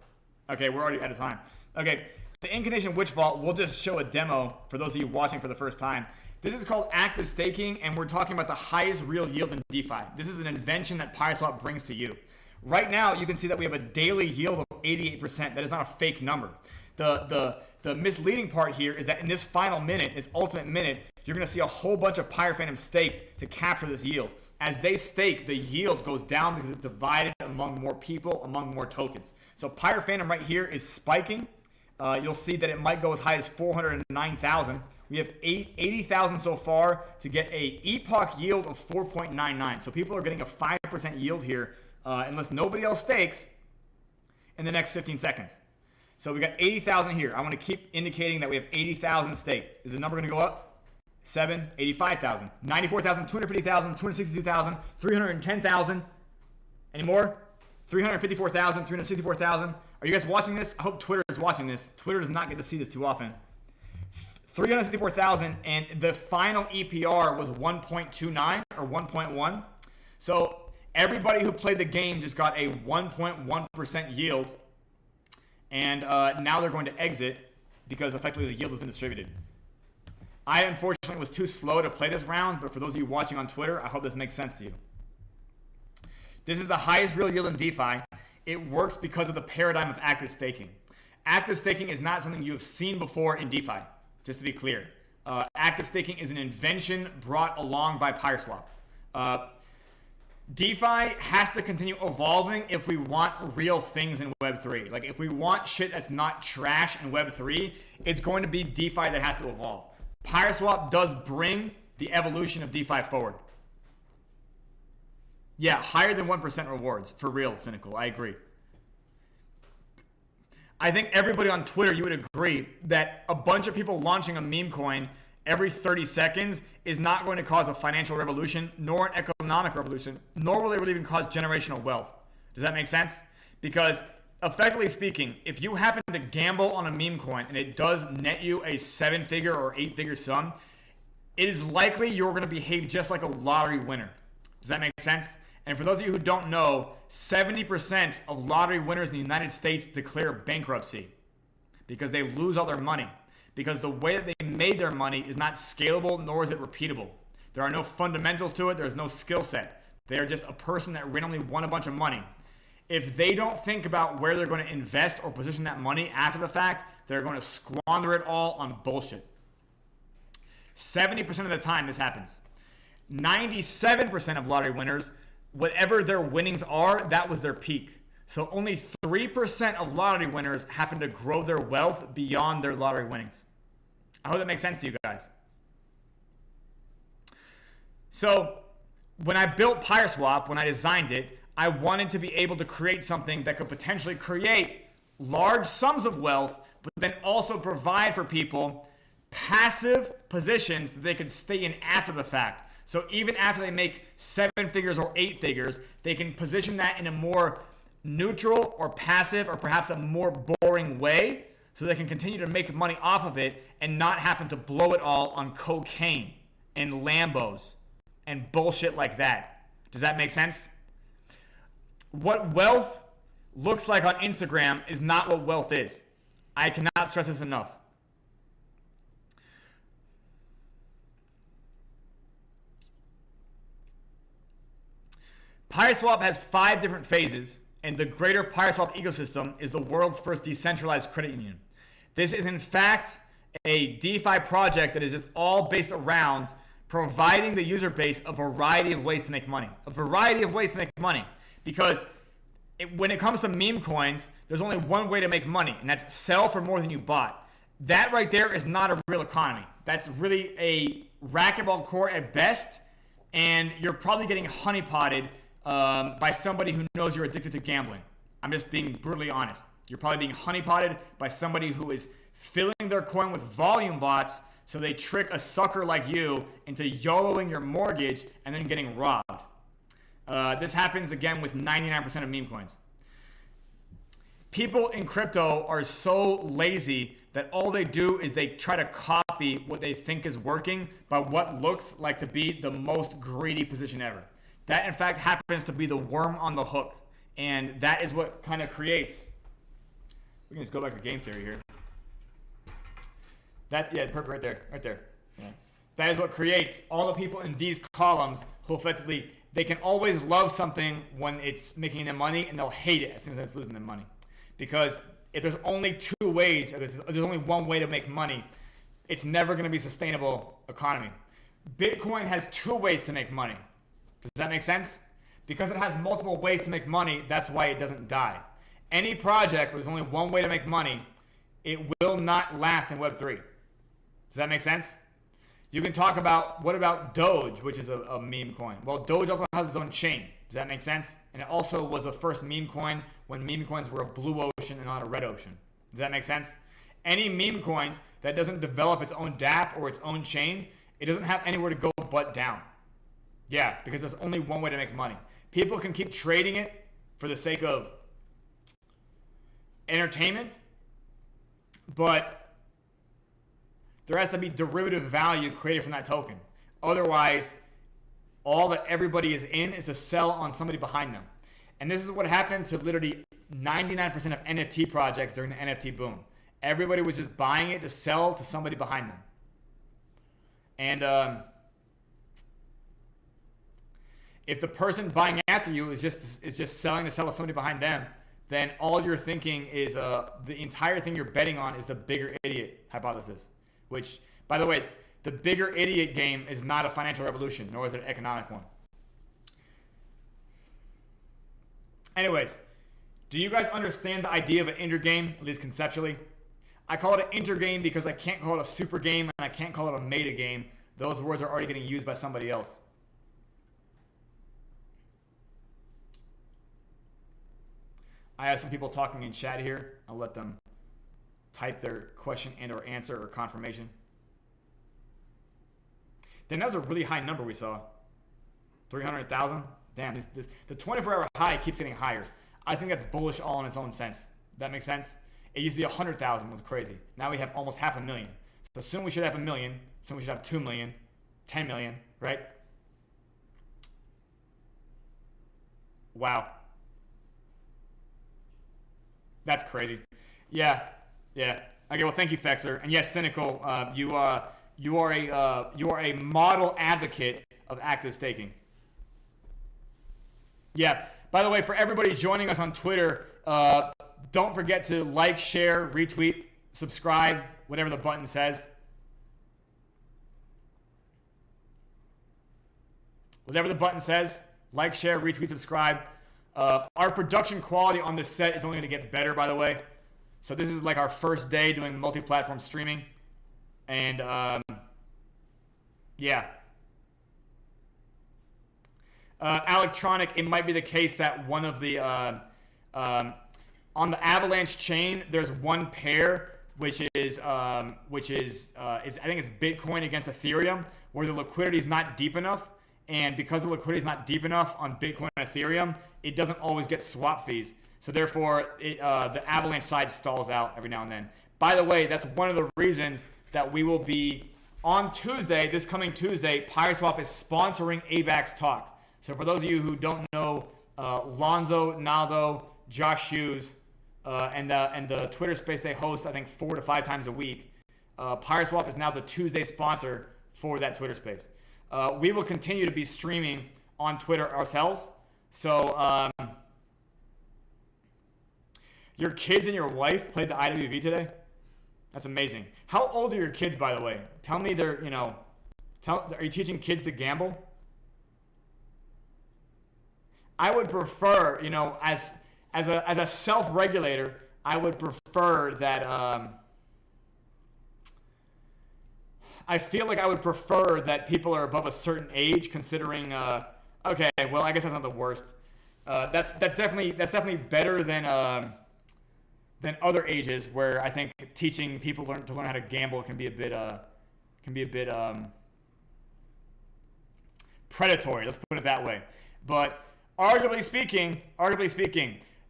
Okay, we're already out of time. Okay, the Incantation Witch Vault, we'll just show a demo for those of you watching for the first time. This is called active staking, and we're talking about the highest real yield in DeFi. This is an invention that Pyreswap brings to you. Right now, you can see that we have a daily yield of 88%. That is not a fake number. The misleading part here is that in this final minute, this ultimate minute, you're going to see a whole bunch of Pyre Phantoms staked to capture this yield. As they stake, the yield goes down because it's divided among more people, among more tokens. So Pyre Phantom right here is spiking. You'll see that it might go as high as 409,000. We have 80,000 so far to get a epoch yield of 4.99. So people are getting a 5% yield here unless nobody else stakes in the next 15 seconds. So we got 80,000 here. I want to keep indicating that we have 80,000 staked. Is the number going to go up? 7, 85,000, 94,000, 250,000, 262,000, 310,000. Any more? 354,000, 364,000. Are you guys watching this? I hope Twitter is watching this. Twitter does not get to see this too often. 364,000, and the final EPR was 1.29 or 1.1. So everybody who played the game just got a 1.1% yield, and now they're going to exit because effectively the yield has been distributed. I unfortunately was too slow to play this round, but for those of you watching on Twitter, I hope this makes sense to you. This is the highest real yield in DeFi. It works because of the paradigm of active staking. Active staking is not something you have seen before in DeFi, just to be clear. Active staking is an invention brought along by Pyreswap. DeFi has to continue evolving if we want real things in Web3. Like if we want shit that's not trash in Web3, it's going to be DeFi that has to evolve. Pyreswap does bring the evolution of DeFi forward. Yeah, higher than 1% rewards. For real, Cynical. I agree. I think everybody on Twitter, you would agree that a bunch of people launching a meme coin every 30 seconds is not going to cause a financial revolution, nor an economic revolution, nor will it really even cause generational wealth. Does that make sense? Because effectively speaking, if you happen to gamble on a meme coin and it does net you a 7-figure or 8-figure sum, it is likely you're going to behave just like a lottery winner. Does that make sense? And for those of you who don't know, 70% of lottery winners in the United States declare bankruptcy because they lose all their money. Because the way that they made their money is not scalable, nor is it repeatable. There are no fundamentals to it. There's no skill set. They are just a person that randomly won a bunch of money. If they don't think about where they're going to invest or position that money after the fact, they're going to squander it all on bullshit. 70% of the time this happens. 97% of lottery winners, whatever their winnings are, that was their peak. So only 3% of lottery winners happen to grow their wealth beyond their lottery winnings. I hope that makes sense to you guys. So when I built Pyreswap, when I designed it, I wanted to be able to create something that could potentially create large sums of wealth, but then also provide for people passive positions that they could stay in after the fact. So even after they make 7 figures or 8 figures, they can position that in a more neutral or passive or perhaps a more boring way so they can continue to make money off of it and not happen to blow it all on cocaine and Lambos and bullshit like that. Does that make sense? What wealth looks like on Instagram is not what wealth is. I cannot stress this enough. Pyreswap has 5 different phases, and the greater Pyreswap ecosystem is the world's first decentralized credit union. This is in fact a DeFi project that is just all based around providing the user base a variety of ways to make money. A variety of ways to make money. Because when it comes to meme coins, there's only one way to make money, and that's sell for more than you bought. That right there is not a real economy. That's really a racquetball court at best, and you're probably getting honeypotted by somebody who knows you're addicted to gambling. I'm just being brutally honest. You're probably being honeypotted by somebody who is filling their coin with volume bots so they trick a sucker like you into YOLOing your mortgage and then getting robbed. This happens again with 99% of meme coins. People in crypto are so lazy that all they do is they try to copy what they think is working by what looks like to be the most greedy position ever. That, in fact, happens to be the worm on the hook. And that is what kind of creates. We can just go back to game theory here. Perfect, right there. Yeah. That is what creates all the people in these columns who effectively, they can always love something when it's making them money, and they'll hate it as soon as it's losing them money. Because if there's only two ways, or there's only one way to make money, it's never going to be a sustainable economy. Bitcoin has two ways to make money. Does that make sense? Because it has multiple ways to make money, that's why it doesn't die. Any project where there's only one way to make money, it will not last in Web3. Does that make sense? You can talk about, what about Doge, which is a meme coin? Well, Doge also has its own chain. Does that make sense? And it also was the first meme coin when meme coins were a blue ocean and not a red ocean. Does that make sense? Any meme coin that doesn't develop its own dApp or its own chain, it doesn't have anywhere to go but down. Yeah, because there's only one way to make money. People can keep trading it for the sake of entertainment, but there has to be derivative value created from that token. Otherwise, all that everybody is in is to sell on somebody behind them. And this is what happened to literally 99% of NFT projects during the NFT boom. Everybody was just buying it to sell to somebody behind them. And if the person buying after you is just selling to sell to somebody behind them, then all you're thinking is the entire thing you're betting on is the bigger idiot hypothesis. Which, by the way, the bigger idiot game is not a financial revolution, nor is it an economic one. Anyways, do you guys understand the idea of an intergame, at least conceptually? I call it an intergame because I can't call it a super game and I can't call it a meta game. Those words are already getting used by somebody else. I have some people talking in chat here. I'll let them type their question and or answer or confirmation. Then that was a really high number we saw. 300,000? Damn, the 24-hour high keeps getting higher. I think that's bullish all in its own sense. That makes sense? It used to be 100,000 was crazy. Now we have almost 500,000. So soon we should have 1 million. Soon we should have 2 million, 10 million, right? Wow. That's crazy. Yeah. Okay, well, thank you, Fexer. And yes, Cynical, you are a model advocate of active staking. Yeah. By the way, for everybody joining us on Twitter, don't forget to like, share, retweet, subscribe, whatever the button says. Whatever the button says, like, share, retweet, subscribe. Our production quality on this set is only going to get better, by the way. So this is like our first day doing multi-platform streaming. And yeah. Electronic, it might be the case that one of the on the Avalanche chain, there's one pair which is I think it's Bitcoin against Ethereum, where the liquidity is not deep enough, and because the liquidity is not deep enough on Bitcoin and Ethereum, it doesn't always get swap fees. So therefore, the Avalanche side stalls out every now and then. By the way, that's one of the reasons that we will be on Tuesday, this coming Tuesday, Pyreswap is sponsoring AVAX Talk. So for those of you who don't know, Lonzo, Naldo, Josh Hughes, and the Twitter space they host, I think 4 to 5 times a week. Pyreswap is now the Tuesday sponsor for that Twitter space. We will continue to be streaming on Twitter ourselves. So your kids and your wife played the IWV today? That's amazing. How old are your kids, by the way? Tell me they're, are you teaching kids to gamble? I would prefer, as a self-regulator, I would prefer that, I feel like I would prefer that people are above a certain age, considering, okay, well, I guess that's not the worst. That's definitely better than other ages, where I think teaching people to learn how to gamble can be a bit predatory. Let's put it that way. But arguably speaking,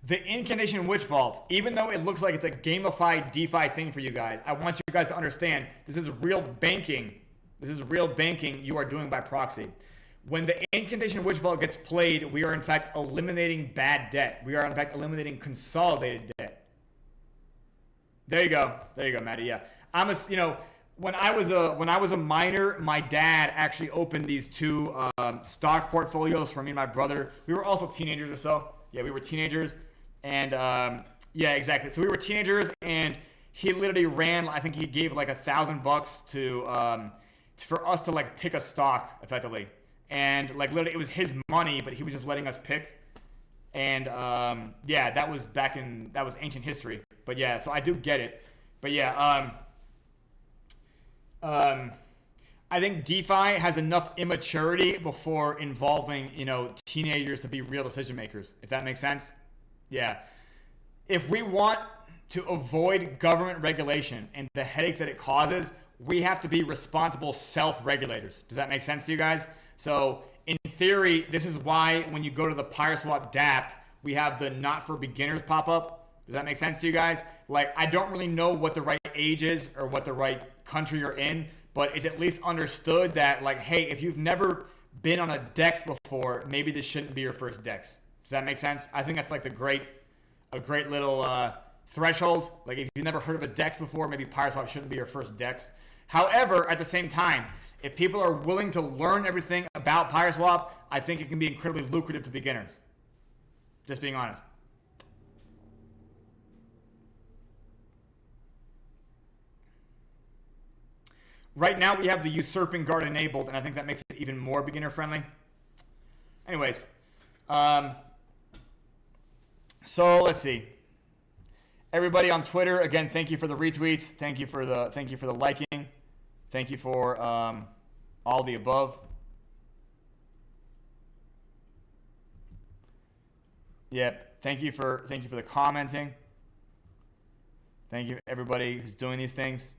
The incantation witch vault, even though it looks like it's a gamified DeFi thing for you guys, I want you guys to understand this is real banking. This is real banking you are doing by proxy. When the incantation witch vault gets played, we are in fact eliminating bad debt. We are in fact eliminating consolidated debt. There you go, Maddie. Yeah, when I was a minor, my dad actually opened these two stock portfolios for me and my brother. We were also teenagers or so. Yeah, we were teenagers. And yeah, exactly. So we were teenagers, and he literally ran. I think he gave like $1,000 to for us to like pick a stock effectively, and like literally it was his money, but he was just letting us pick. And yeah, that was ancient history. But yeah, so I do get it. But yeah, I think DeFi has enough immaturity before involving teenagers to be real decision makers. If that makes sense. Yeah. If we want to avoid government regulation and the headaches that it causes, we have to be responsible self-regulators. Does that make sense to you guys? So in theory, this is why when you go to the Pyreswap DApp, we have the not for beginners pop up. Does that make sense to you guys? Like, I don't really know what the right age is or what the right country you're in, but it's at least understood that, like, hey, if you've never been on a DEX before, maybe this shouldn't be your first DEX. Does that make sense? I think that's like a great little threshold. Like, if you've never heard of a DEX before, maybe Pyreswap shouldn't be your first DEX. However, at the same time, if people are willing to learn everything about Pyreswap, I think it can be incredibly lucrative to beginners. Just being honest. Right now, we have the usurping guard enabled, and I think that makes it even more beginner friendly. Anyways, so let's see. Everybody on Twitter, again, thank you for the retweets. Thank you for the liking. Thank you for all the above. Yep. Thank you for the commenting. Thank you everybody who's doing these things.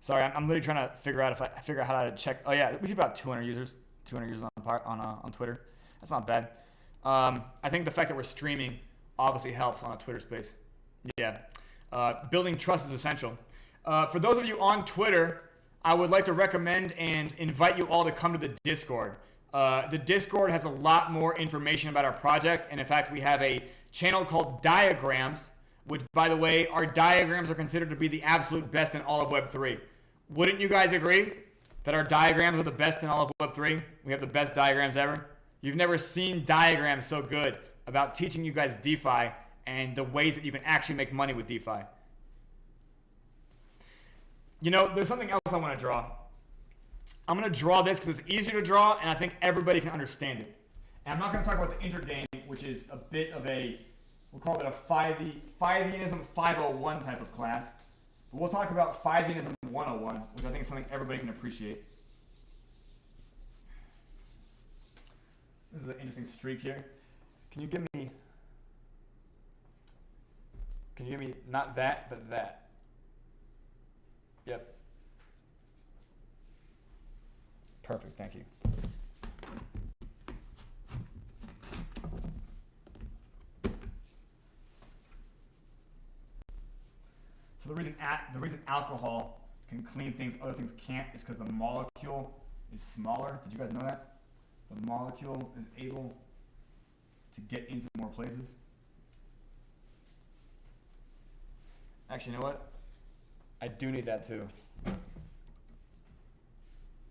Sorry, I'm literally trying to figure out how to check. Oh yeah, we have about 200 users on Twitter. That's not bad. I think the fact that we're streaming obviously helps on a Twitter space. Yeah, building trust is essential. For those of you on Twitter, I would like to recommend and invite you all to come to the Discord. The Discord has a lot more information about our project, and in fact, we have a channel called Diagrams, which, by the way, our diagrams are considered to be the absolute best in all of Web3. Wouldn't you guys agree that our diagrams are the best in all of Web3? We have the best diagrams ever. You've never seen diagrams so good about teaching you guys DeFi and the ways that you can actually make money with DeFi. There's something else I want to draw. I'm going to draw this because it's easier to draw, and I think everybody can understand it. And I'm not going to talk about the intergame, which is a bit of we'll call it a Pytheanism 501 type of class. But we'll talk about Pytheanism 101, which I think is something everybody can appreciate. This is an interesting streak here. Can you give me not that, but that? Yep. Perfect, thank you. So the reason alcohol can clean things other things can't is because the molecule is smaller. Did you guys know that? The molecule is able to get into more places. Actually, you know what? I do need that too.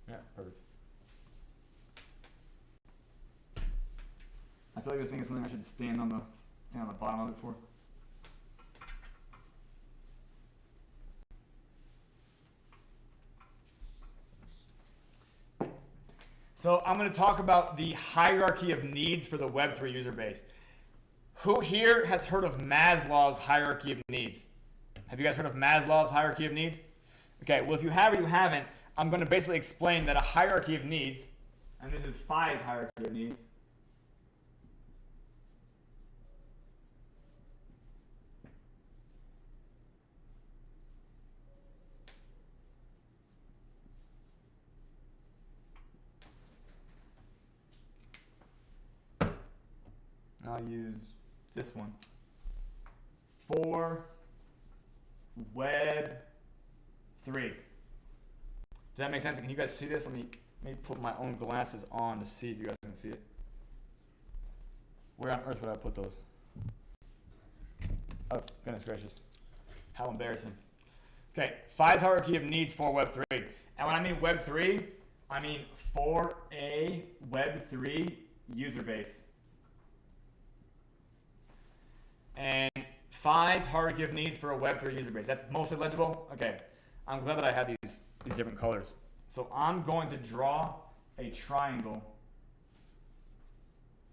Yeah, perfect. I feel like this thing is something I should stand on the bottom of it for. So I'm going to talk about the hierarchy of needs for the Web3 user base. Who here has heard of Maslow's hierarchy of needs? Have you guys heard of Maslow's hierarchy of needs? Okay, well, if you have or you haven't, I'm going to basically explain that a hierarchy of needs, and this is Phithe's hierarchy of needs, I'll use this one. For Web 3. Does that make sense? Can you guys see this? Let me put my own glasses on to see if you guys can see it. Where on earth would I put those? Oh, goodness gracious. How embarrassing. Okay, Phithe's hierarchy of needs for Web 3. And when I mean Web 3, I mean for a Web 3 user base. And Phithe's hierarchy of needs for a Web 3 user base. That's mostly legible? Okay, I'm glad that I have these different colors. So I'm going to draw a triangle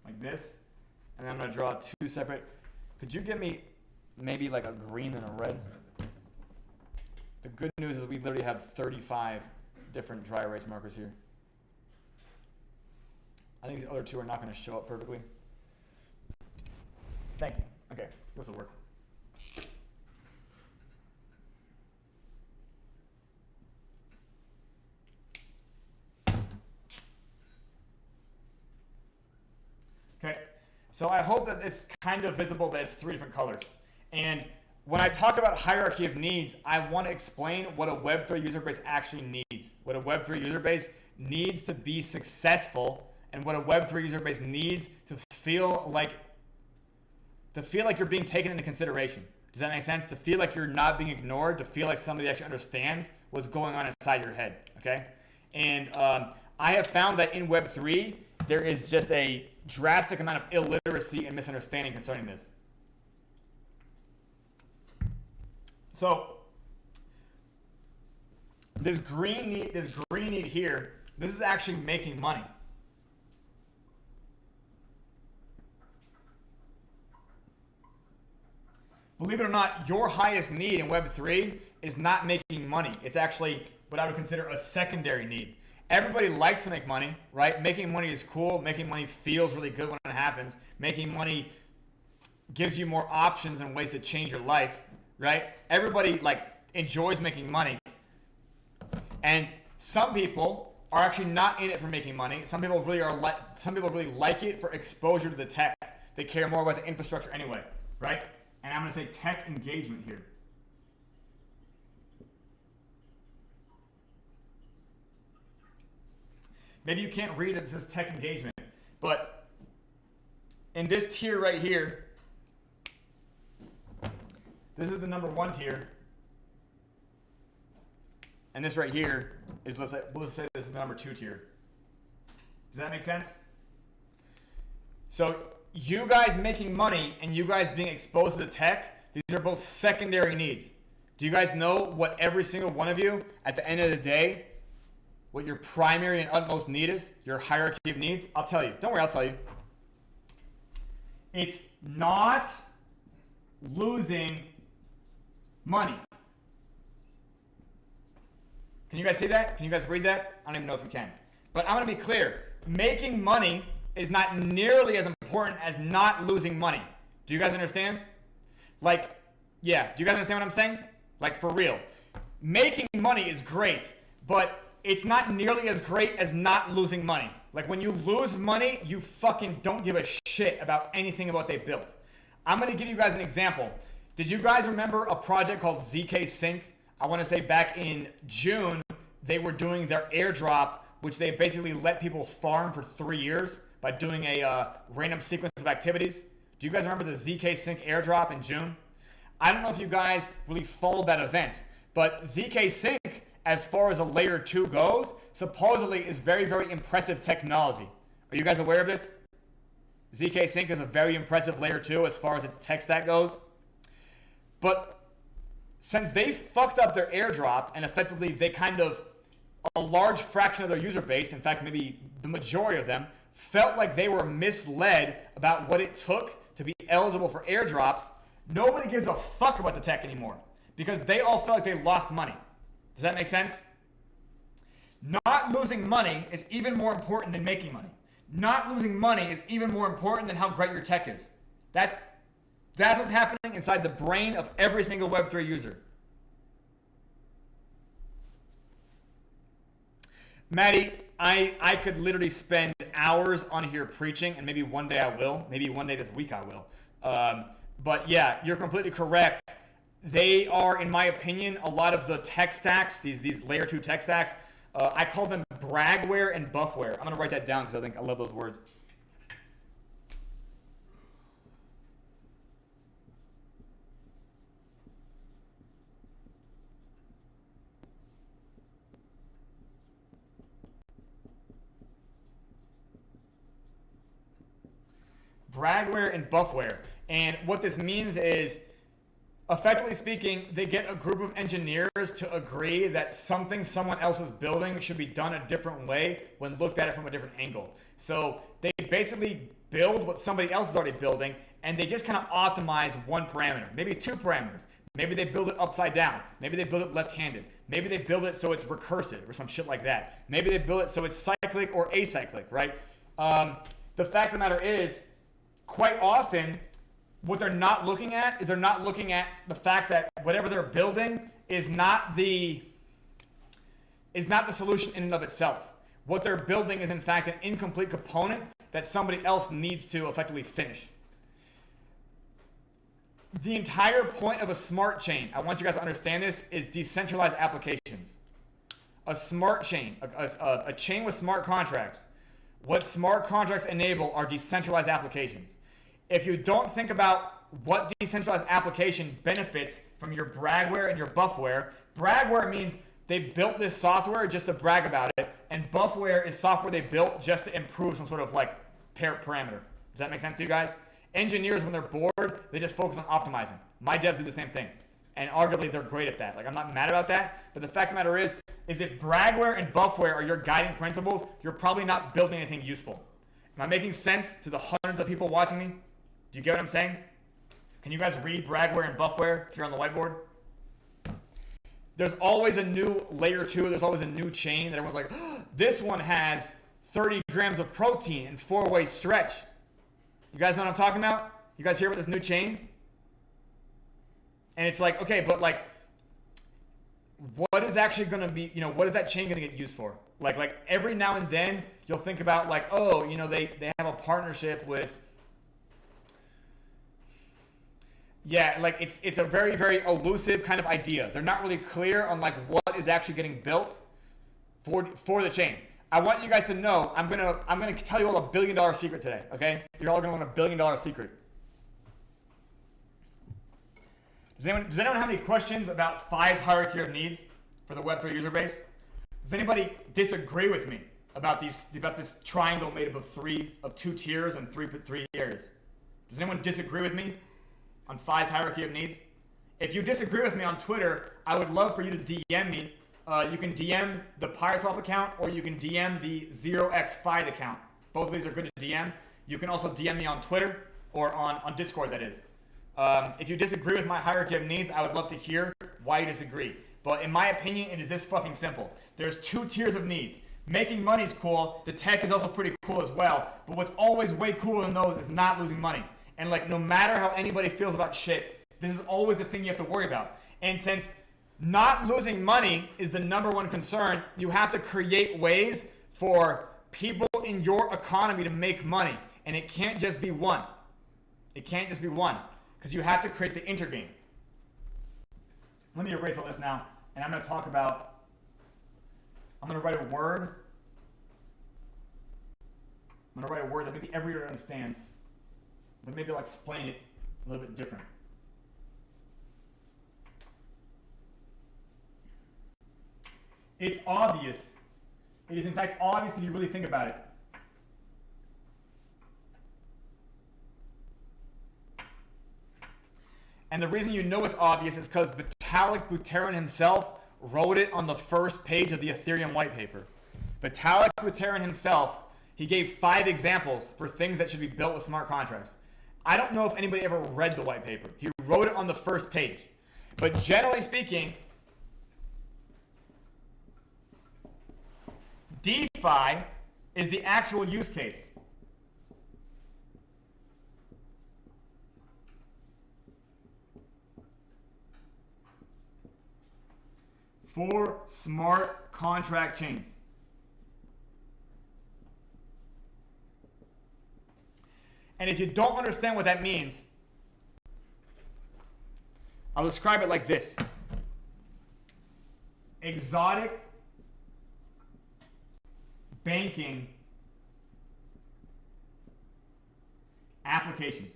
like this. And I'm going to draw two separate. Could you give me maybe like a green and a red? The good news is we literally have 35 different dry erase markers here. I think these other two are not going to show up perfectly. Thank you. Okay, this will work. Okay, so I hope that it's kind of visible that it's three different colors. And when I talk about hierarchy of needs, I want to explain what a Web3 user base actually needs. What a Web3 user base needs to be successful, and what a Web3 user base needs to feel like you're being taken into consideration. Does that make sense? To feel like you're not being ignored, to feel like somebody actually understands what's going on inside your head, okay? And I have found that in Web3, there is just a drastic amount of illiteracy and misunderstanding concerning this. So this green need here, this is actually making money. Believe it or not, your highest need in Web3 is not making money. It's actually what I would consider a secondary need. Everybody likes to make money, right? Making money is cool. Making money feels really good when it happens. Making money gives you more options and ways to change your life, right? Everybody enjoys making money. And some people are actually not in it for making money. Some people really like it for exposure to the tech. They care more about the infrastructure anyway, right? And I'm going to say tech engagement here. Maybe you can't read that this is tech engagement, but in this tier right here, this is the number 1 tier. And this right here is, let's say this is the number 2 tier. Does that make sense? So you guys making money and you guys being exposed to the tech, these are both secondary needs. Do you guys know what every single one of you, at the end of the day, what your primary and utmost need is? Your hierarchy of needs? I'll tell you. Don't worry, I'll tell you. It's not losing money. Can you guys see that? Can you guys read that? I don't even know if you can. But I'm going to be clear. Making money is not nearly as important as not losing money. Do you guys understand? Yeah, do you guys understand what I'm saying? For real. Making money is great, but it's not nearly as great as not losing money. When you lose money, you fucking don't give a shit about anything about what they built. I'm going to give you guys an example. Did you guys remember a project called ZK Sync? I want to say back in June, they were doing their airdrop, which they basically let people farm for 3 years by doing a random sequence of activities. Do you guys remember the ZK Sync airdrop in June? I don't know if you guys really followed that event, but ZK Sync, as far as a layer 2 goes, supposedly is very, very impressive technology. Are you guys aware of this? ZK Sync is a very impressive layer 2 as far as its tech stack goes. But since they fucked up their airdrop and effectively a large fraction of their user base, in fact maybe the majority of them, felt like they were misled about what it took to be eligible for airdrops, nobody gives a fuck about the tech anymore because they all felt like they lost money. Does that make sense? Not losing money is even more important than making money. Not losing money is even more important than how great your tech is. That's what's happening inside the brain of every single Web3 user. Maddie, I could literally spend hours on here preaching, and maybe one day I will. Maybe one day this week I will. But yeah, you're completely correct. They are, in my opinion, a lot of the tech stacks, these layer 2 tech stacks, I call them bragware and buffware. I'm going to write that down because I love those words. Bragware and buffware. And what this means is, effectively speaking, they get a group of engineers to agree that something someone else is building should be done a different way when looked at it from a different angle. So they basically build what somebody else is already building, and they just kind of optimize one parameter, maybe 2 parameters. Maybe they build it upside down. Maybe they build it left-handed. Maybe they build it so it's recursive or some shit like that. Maybe they build it so it's cyclic or acyclic, right? The fact of the matter is, quite often, what they're not looking at is they're not looking at the fact that whatever they're building is not the solution in and of itself. What they're building is, in fact, an incomplete component that somebody else needs to effectively finish. The entire point of a smart chain, I want you guys to understand this, is decentralized applications. A smart chain, a chain with smart contracts. What smart contracts enable are decentralized applications. If you don't think about what decentralized application benefits from your bragware and your buffware, bragware means they built this software just to brag about it, and buffware is software they built just to improve some sort of like parameter. Does that make sense to you guys? Engineers, when they're bored, they just focus on optimizing. My devs do the same thing, and arguably they're great at that. Like, I'm not mad about that, but the fact of the matter is if bragware and buffware are your guiding principles, you're probably not building anything useful. Am I making sense to the hundreds of people watching me? Do you get what I'm saying? Can you guys read bragware and buffware here on the whiteboard? There's always a new layer 2. There's always a new chain that everyone's like, oh, this one has 30 grams of protein and 4-way stretch. You guys know what I'm talking about? You guys hear about this new chain? And it's like, okay, but like, what is actually going to be, what is that chain going to get used for? Like every now and then you'll think about like, oh, they have a partnership with, yeah, like it's a very, very elusive kind of idea. They're not really clear on like what is actually getting built for the chain. I want you guys to know, I'm gonna tell you all $1 billion secret today, okay? You're all gonna learn $1 billion secret. Does anyone have any questions about Phithe's hierarchy of needs for the Web3 user base? Does anybody disagree with me about this triangle made up of 2 tiers and three areas? Does anyone disagree with me on Phithe's hierarchy of needs? If you disagree with me on Twitter, I would love for you to DM me. You can DM the Pyreswap account, or you can DM the 0xPhythe account. Both of these are good to DM. You can also DM me on Twitter or on Discord, that is. If you disagree with my hierarchy of needs, I would love to hear why you disagree. But in my opinion, it is this fucking simple. There's 2 tiers of needs. Making money is cool. The tech is also pretty cool as well. But what's always way cooler than those is not losing money. And like, no matter how anybody feels about shit, this is always the thing you have to worry about. And since not losing money is the #1 concern, you have to create ways for people in your economy to make money. And it can't just be one. It can't just be one. Because you have to create the intergame. Let me erase all this now. And I'm going to talk about, I'm going to write a word. I'm going to write a word that maybe everyone understands. But maybe I'll explain it a little bit different. It's obvious. It is in fact obvious if you really think about it. And the reason you know it's obvious is because Vitalik Buterin himself wrote it on the first page of the Ethereum white paper. Vitalik Buterin himself, he gave 5 examples for things that should be built with smart contracts. I don't know if anybody ever read the white paper. He wrote it on the first page. But generally speaking, DeFi is the actual use case. For smart contract chains. And if you don't understand what that means, I'll describe it like this. Exotic banking applications.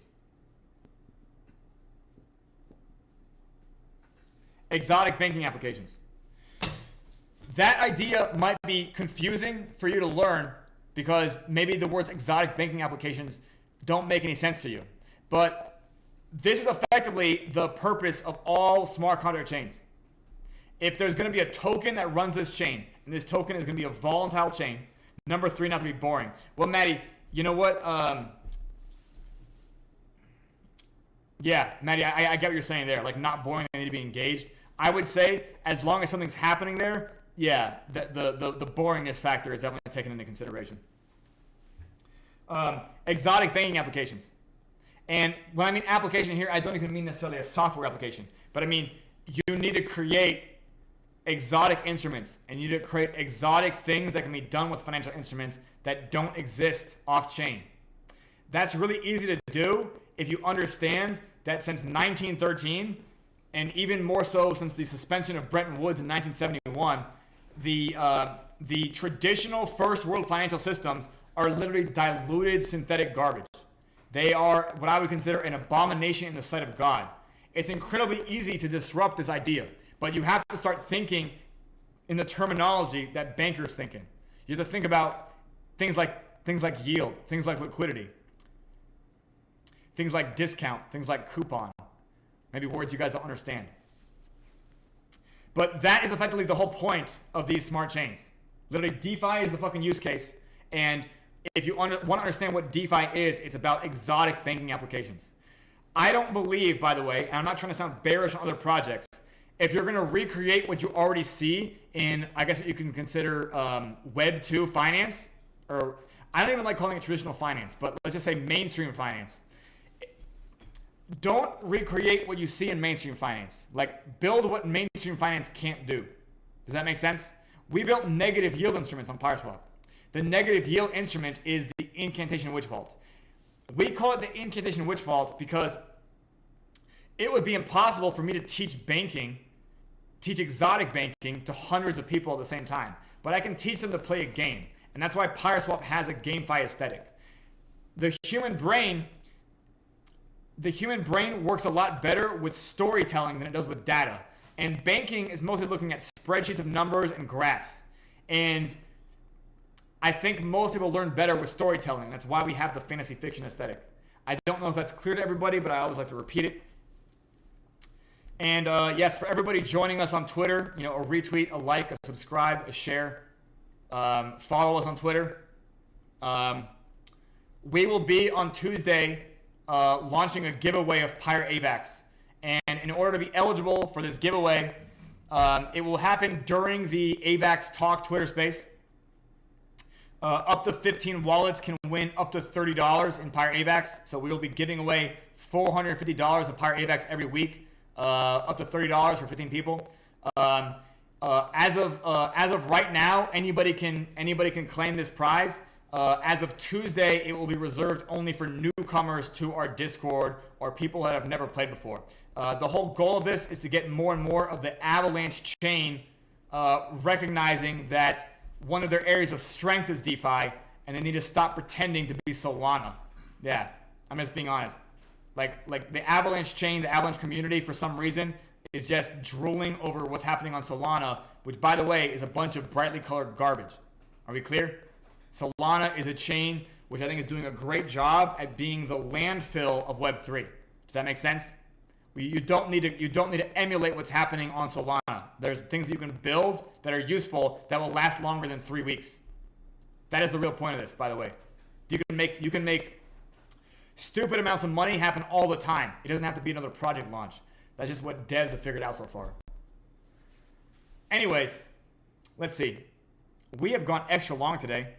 Exotic banking applications. That idea might be confusing for you to learn because maybe the words exotic banking applications don't make any sense to you. But this is effectively the purpose of all smart contract chains. If there's going to be a token that runs this chain, and this token is going to be a volatile chain, number 3, not to be boring. Well, Maddie, you know what? Yeah, Maddie, I get what you're saying there. Like, not boring, they need to be engaged. I would say, as long as something's happening there, yeah, the boringness factor is definitely taken into consideration. Exotic banking applications. And when I mean application here, I don't even mean necessarily a software application. But I mean, you need to create exotic instruments. And you need to create exotic things that can be done with financial instruments that don't exist off-chain. That's really easy to do if you understand that since 1913, and even more so since the suspension of Bretton Woods in 1971, the traditional first world financial systems are literally diluted synthetic garbage. They are what I would consider an abomination in the sight of God. It's incredibly easy to disrupt this idea, but you have to start thinking in the terminology that bankers think in. You have to think about things like yield, things like liquidity, things like discount, things like coupon. Maybe words you guys don't understand. But that is effectively the whole point of these smart chains. Literally, DeFi is the fucking use case. And if you want to understand what DeFi is, it's about exotic banking applications. I don't believe, by the way, and I'm not trying to sound bearish on other projects, if you're going to recreate what you already see in, I guess what you can consider Web 2 finance, or I don't even like calling it traditional finance, but let's just say mainstream finance. Don't recreate what you see in mainstream finance. Like, build what mainstream finance can't do. Does that make sense? We built negative yield instruments on Pyreswap. The negative yield instrument is the incantation witch vault. We call it the incantation witch vault because it would be impossible for me to teach exotic banking to hundreds of people at the same time. But I can teach them to play a game. And that's why Pyreswap has a GameFi aesthetic. The human brain works a lot better with storytelling than it does with data. And banking is mostly looking at spreadsheets of numbers and graphs. And I think most people learn better with storytelling. That's why we have the fantasy fiction aesthetic. I don't know if that's clear to everybody, but I always like to repeat it. And yes, for everybody joining us on Twitter, a retweet, a like, a subscribe, a share. Follow us on Twitter. We will be on Tuesday launching a giveaway of Pyreswap. And in order to be eligible for this giveaway, it will happen during the AVAX Talk Twitter space. Up to 15 wallets can win up to $30 in Pyreswap. So we will be giving away $450 of Pyreswap every week, up to $30 for 15 people. As of right now, anybody can claim this prize. As of Tuesday, it will be reserved only for newcomers to our Discord or people that have never played before. The whole goal of this is to get more and more of the Avalanche chain recognizing that one of their areas of strength is DeFi, and they need to stop pretending to be Solana. Yeah, I'm just being honest. Like the Avalanche chain, the Avalanche community, for some reason, is just drooling over what's happening on Solana, which, by the way, is a bunch of brightly colored garbage. Are we clear? Solana is a chain which I think is doing a great job at being the landfill of Web3. Does that make sense? You don't need to emulate what's happening on Solana. There's things you can build that are useful that will last longer than 3 weeks. That is the real point of this, by the way. You can make stupid amounts of money happen all the time. It doesn't have to be another project launch. That's just what devs have figured out so far. Anyways, let's see. We have gone extra long today.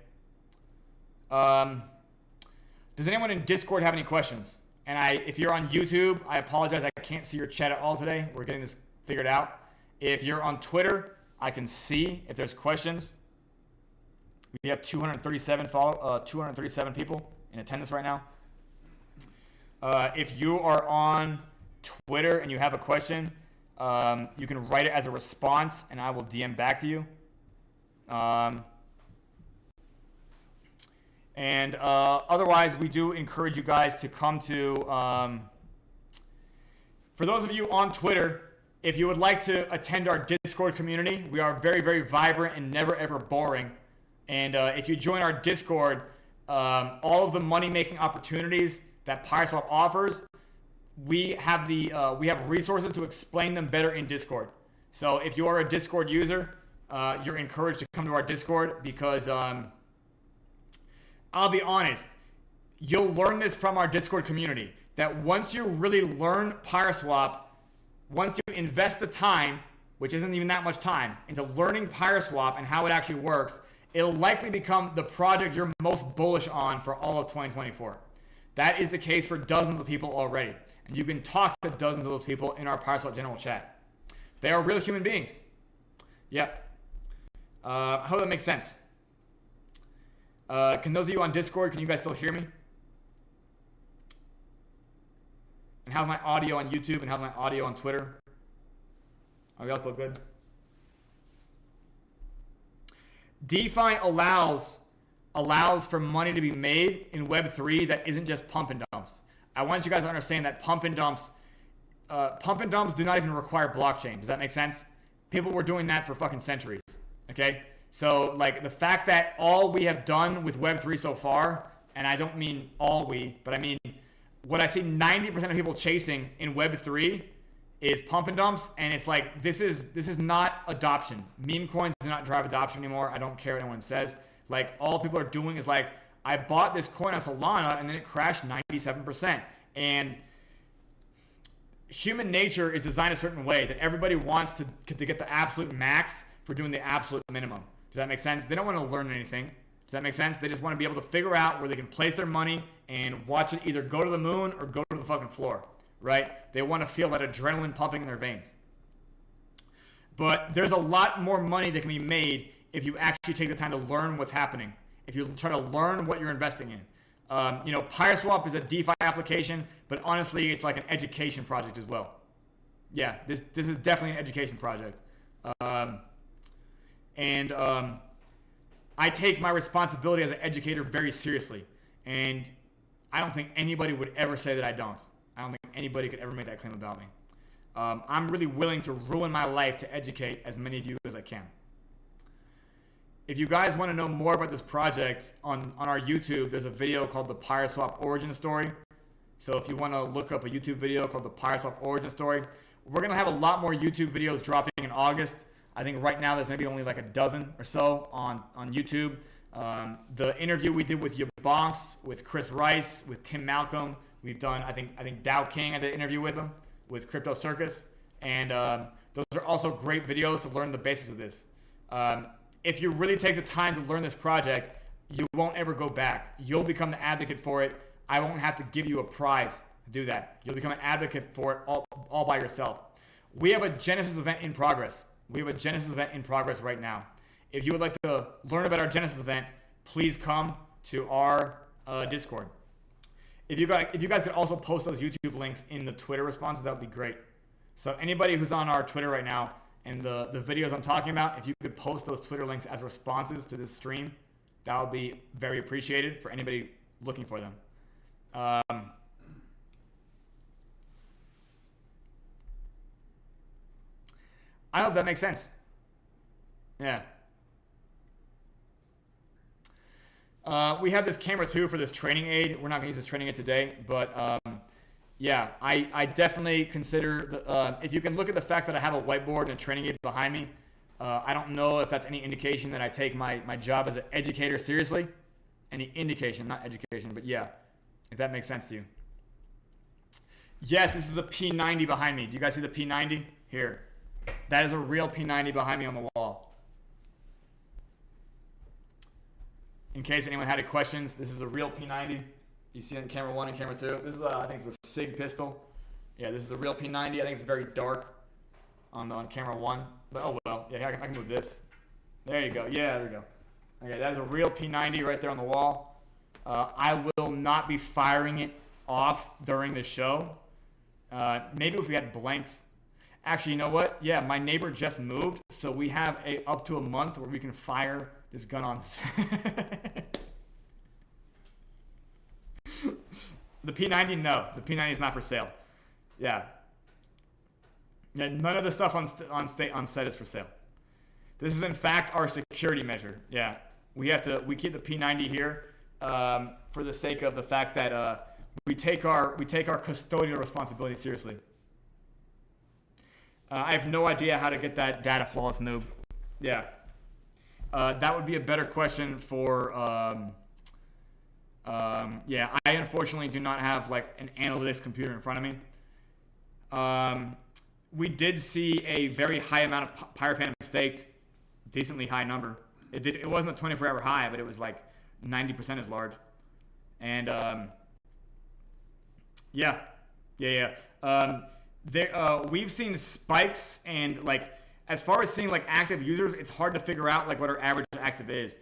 Does anyone in Discord have any questions? And if you're on YouTube, I apologize. I can't see your chat at all today. We're getting this figured out. If you're on Twitter, I can see if there's questions. We have 237 people in attendance right now. If you are on Twitter and you have a question, you can write it as a response, and I will DM back to you. Otherwise, we do encourage you guys to come to, for those of you on Twitter, if you would like to attend our Discord community, we are very, very vibrant and never ever boring. And if you join our Discord, all of the money-making opportunities that Pyreswap offers, we have resources to explain them better in Discord. So if you are a Discord user, you're encouraged to come to our Discord because I'll be honest, you'll learn this from our Discord community, that once you really learn Pyreswap, once you invest the time, which isn't even that much time, into learning Pyreswap and how it actually works, it'll likely become the project you're most bullish on for all of 2024. That is the case for dozens of people already. And you can talk to dozens of those people in our Pyreswap general chat. They are real human beings. Yep. I hope that makes sense. Can those of you on Discord, can you guys still hear me? And how's my audio on YouTube? And how's my audio on Twitter? Are we all still good? DeFi allows for money to be made in Web3 that isn't just pump and dumps. I want you guys to understand that pump and dumps do not even require blockchain. Does that make sense? People were doing that for fucking centuries. Okay? So, like, the fact that all we have done with Web3 so far, and I don't mean all we, but I mean what I see 90% of people chasing in Web3 is pump and dumps, and it's like, this is not adoption. Meme coins do not drive adoption anymore. I don't care what anyone says. Like, all people are doing is like, I bought this coin on Solana, and then it crashed 97%. And human nature is designed a certain way that everybody wants to get the absolute max for doing the absolute minimum. Does that make sense? They don't want to learn anything. Does that make sense? They just want to be able to figure out where they can place their money and watch it either go to the moon or go to the fucking floor, right? They want to feel that adrenaline pumping in their veins. But there's a lot more money that can be made if you actually take the time to learn what's happening. If you try to learn what you're investing in. Pyreswap is a DeFi application, but honestly, it's like an education project as well. Yeah, this is definitely an education project. I take my responsibility as an educator very seriously. And I don't think anybody would ever say that I don't. I don't think anybody could ever make that claim about me. I'm really willing to ruin my life to educate as many of you as I can. If you guys want to know more about this project, on our YouTube, there's a video called the Pyreswap Origin Story. So if you want to look up a YouTube video called the Pyreswap Origin Story, we're going to have a lot more YouTube videos dropping in August. I think right now there's maybe only like a dozen or so on YouTube. The interview we did with Yabonks, with Chris Rice, with Tim Malcolm, we've done, I think Dow King, I did an interview with him, with Crypto Circus. And those are also great videos to learn the basics of this. If you really take the time to learn this project, you won't ever go back. You'll become the advocate for it. I won't have to give you a prize to do that. You'll become an advocate for it all by yourself. We have a Genesis event in progress. We have a Genesis event in progress right now. If you would like to learn about our Genesis event, please come to our Discord. If you guys could also post those YouTube links in the Twitter responses, that would be great. So anybody who's on our Twitter right now, and the videos I'm talking about, if you could post those Twitter links as responses to this stream, that would be very appreciated for anybody looking for them. I hope that makes sense. Yeah. We have this camera too for this training aid. We're not going to use this training aid today, but yeah, I definitely consider, if you can look at the fact that I have a whiteboard and a training aid behind me, I don't know if that's any indication that I take my job as an educator seriously. Any indication, not education, but yeah, if that makes sense to you. Yes, this is a P90 behind me. Do you guys see the P90? Here. That is a real P90 behind me on the wall. In case anyone had any questions, this is a real P90. You see it in camera 1 and camera 2. This is, I think it's a SIG pistol. Yeah, this is a real P90. I think it's very dark on camera 1. But oh well. Yeah, I can move this. There you go. Yeah, there we go. Okay, that is a real P90 right there on the wall. I will not be firing it off during the show. Maybe if we had blanks. Actually, you know what? Yeah, my neighbor just moved, so we have up to a month where we can fire this gun on. The P90, no. The P90 is not for sale. Yeah. Yeah, none of the stuff on set is for sale. This is in fact our security measure. Yeah, we keep the P90 here for the sake of the fact that we take our custodial responsibility seriously. I have no idea how to get that data flawless noob. Yeah, that would be a better question for. Yeah, I unfortunately do not have like an analytics computer in front of me. We did see a very high amount of Pyre Phantom staked, decently high number. It wasn't a 24-hour high, but it was like 90% as large. And we've seen spikes, and like as far as seeing like active users, it's hard to figure out like what our average active is.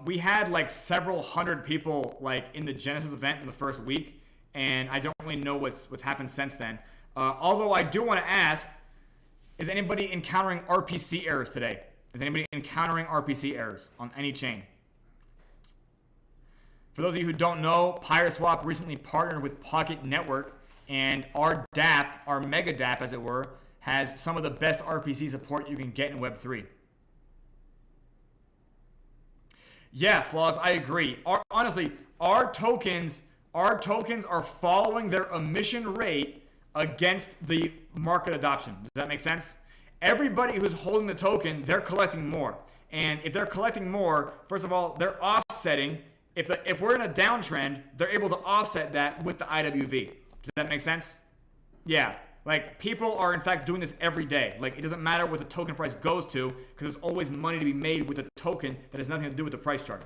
We had like several hundred people like in the Genesis event in the first week, and I don't really know what's happened since then. Although I do want to ask, is anybody encountering RPC errors today? Is anybody encountering RPC errors on any chain? For those of you who don't know, Pyreswap recently partnered with Pocket Network, and our DApp, our mega DApp as it were, has some of the best RPC support you can get in Web3. Yeah, Flaws, I agree. Honestly, our tokens are following their emission rate against the market adoption. Does that make sense? Everybody who's holding the token, they're collecting more. And if they're collecting more, first of all, they're offsetting. If we're in a downtrend, they're able to offset that with the IWV. Does that make sense? Yeah. Like, people are, in fact, doing this every day. Like, it doesn't matter what the token price goes to, because there's always money to be made with a token that has nothing to do with the price chart.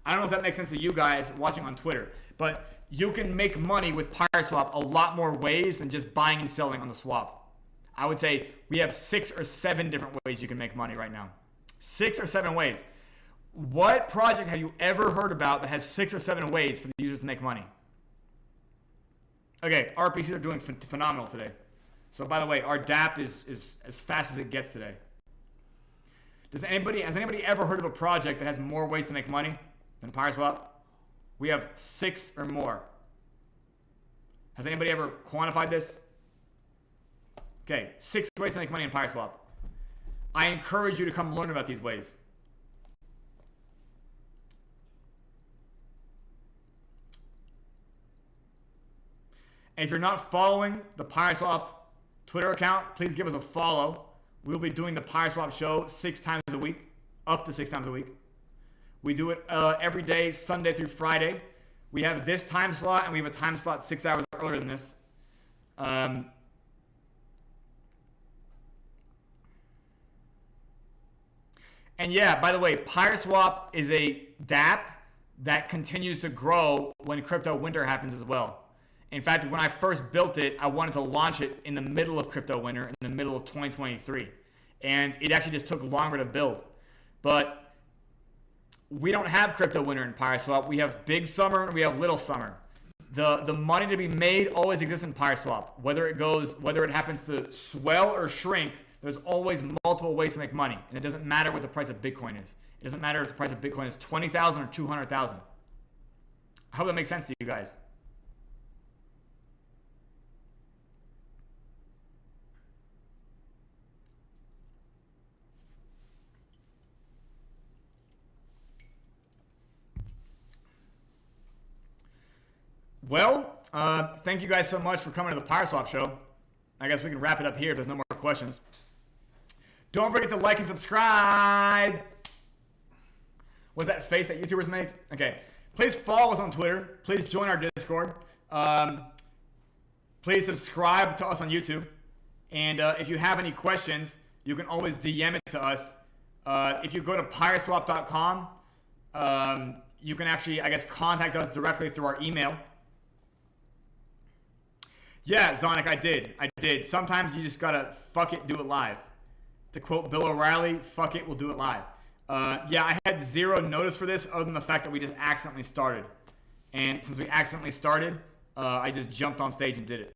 I don't know if that makes sense to you guys watching on Twitter, but you can make money with Pyreswap a lot more ways than just buying and selling on the swap. I would say we have 6 or 7 different ways you can make money right now. 6 or 7 ways. What project have you ever heard about that has 6 or 7 ways for the users to make money? Okay, RPCs are doing phenomenal today. So by the way, our DApp is as fast as it gets today. Has anybody ever heard of a project that has more ways to make money than Pyreswap? We have 6 or more. Has anybody ever quantified this? Okay, 6 ways to make money in Pyreswap. I encourage you to come learn about these ways. And if you're not following the Pyreswap Twitter account, please give us a follow. We'll be doing the Pyreswap show 6 times a week, up to 6 times a week. We do it every day, Sunday through Friday. We have this time slot, and we have a time slot 6 hours earlier than this. And yeah, by the way, Pyreswap is a DApp that continues to grow when crypto winter happens as well. In fact, when I first built it, I wanted to launch it in the middle of crypto winter, in the middle of 2023. And it actually just took longer to build. But we don't have crypto winter in Pyreswap. We have big summer and we have little summer. The money to be made always exists in Pyreswap. Whether it happens to swell or shrink, there's always multiple ways to make money. And it doesn't matter what the price of Bitcoin is. It doesn't matter if the price of Bitcoin is 20,000 or 200,000. I hope that makes sense to you guys. Well, thank you guys so much for coming to the Pyreswap show. I guess we can wrap it up here if there's no more questions. Don't forget to like and subscribe. What's that face that YouTubers make? Okay. Please follow us on Twitter. Please join our Discord. Please subscribe to us on YouTube. And if you have any questions, you can always DM it to us. If you go to pyreswap.com, you can actually, I guess, contact us directly through our email. Yeah, Zonic, I did. Sometimes you just gotta fuck it, do it live. To quote Bill O'Reilly, fuck it, we'll do it live. Yeah, I had 0 notice for this other than the fact that we just accidentally started. And since we accidentally started, I just jumped on stage and did it.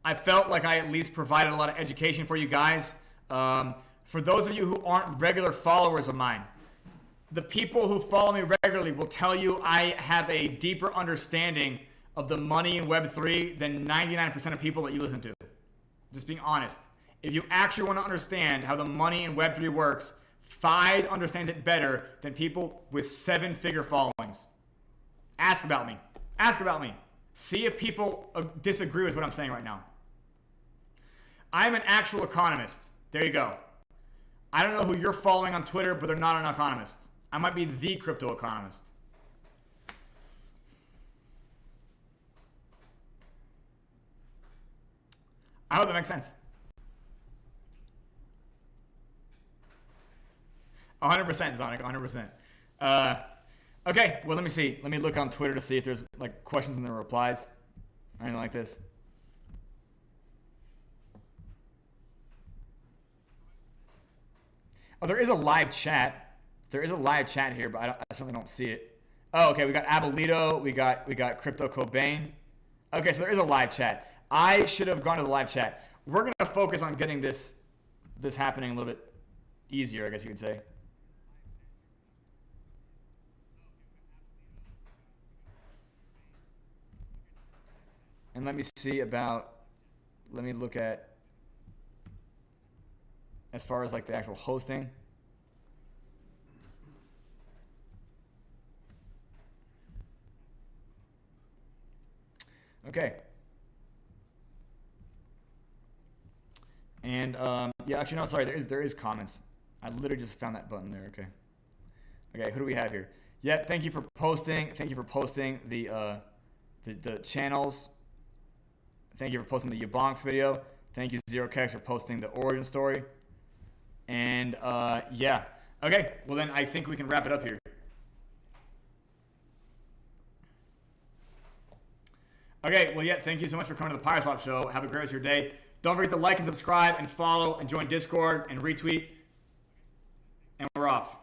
I felt like I at least provided a lot of education for you guys. For those of you who aren't regular followers of mine, the people who follow me regularly will tell you I have a deeper understanding of the money in Web3 than 99% of people that you listen to. Just being honest. If you actually want to understand how the money in Web3 works, Phithe understands it better than people with 7-figure followings. Ask about me. Ask about me. See if people disagree with what I'm saying right now. I'm an actual economist. There you go. I don't know who you're following on Twitter, but they're not an economist. I might be the crypto economist. I hope that makes sense. 100%, Zonic, 100%. Okay, well, let me see. Let me look on Twitter to see if there's like questions in the replies or anything like this. Oh, there is a live chat. There is a live chat here, but I certainly don't see it. Oh, okay, we got Abolito. We got Crypto Cobain. Okay, so there is a live chat. I should have gone to the live chat. We're going to focus on getting this happening a little bit easier, I guess you could say. And let me see about, let me look at, as far as like the actual hosting. Okay. And yeah, actually no, sorry, there is comments. I literally just found that button there. Okay. Okay, who do we have here? Yeah, thank you for posting. Thank you for posting the channels. Thank you for posting the Yabonks video. Thank you, ZeroCash, for posting the origin story. And yeah. Okay, well then I think we can wrap it up here. Okay, well yeah, thank you so much for coming to the Pyreswap show. Have a great rest of your day. Don't forget to like and subscribe and follow and join Discord and retweet. And we're off.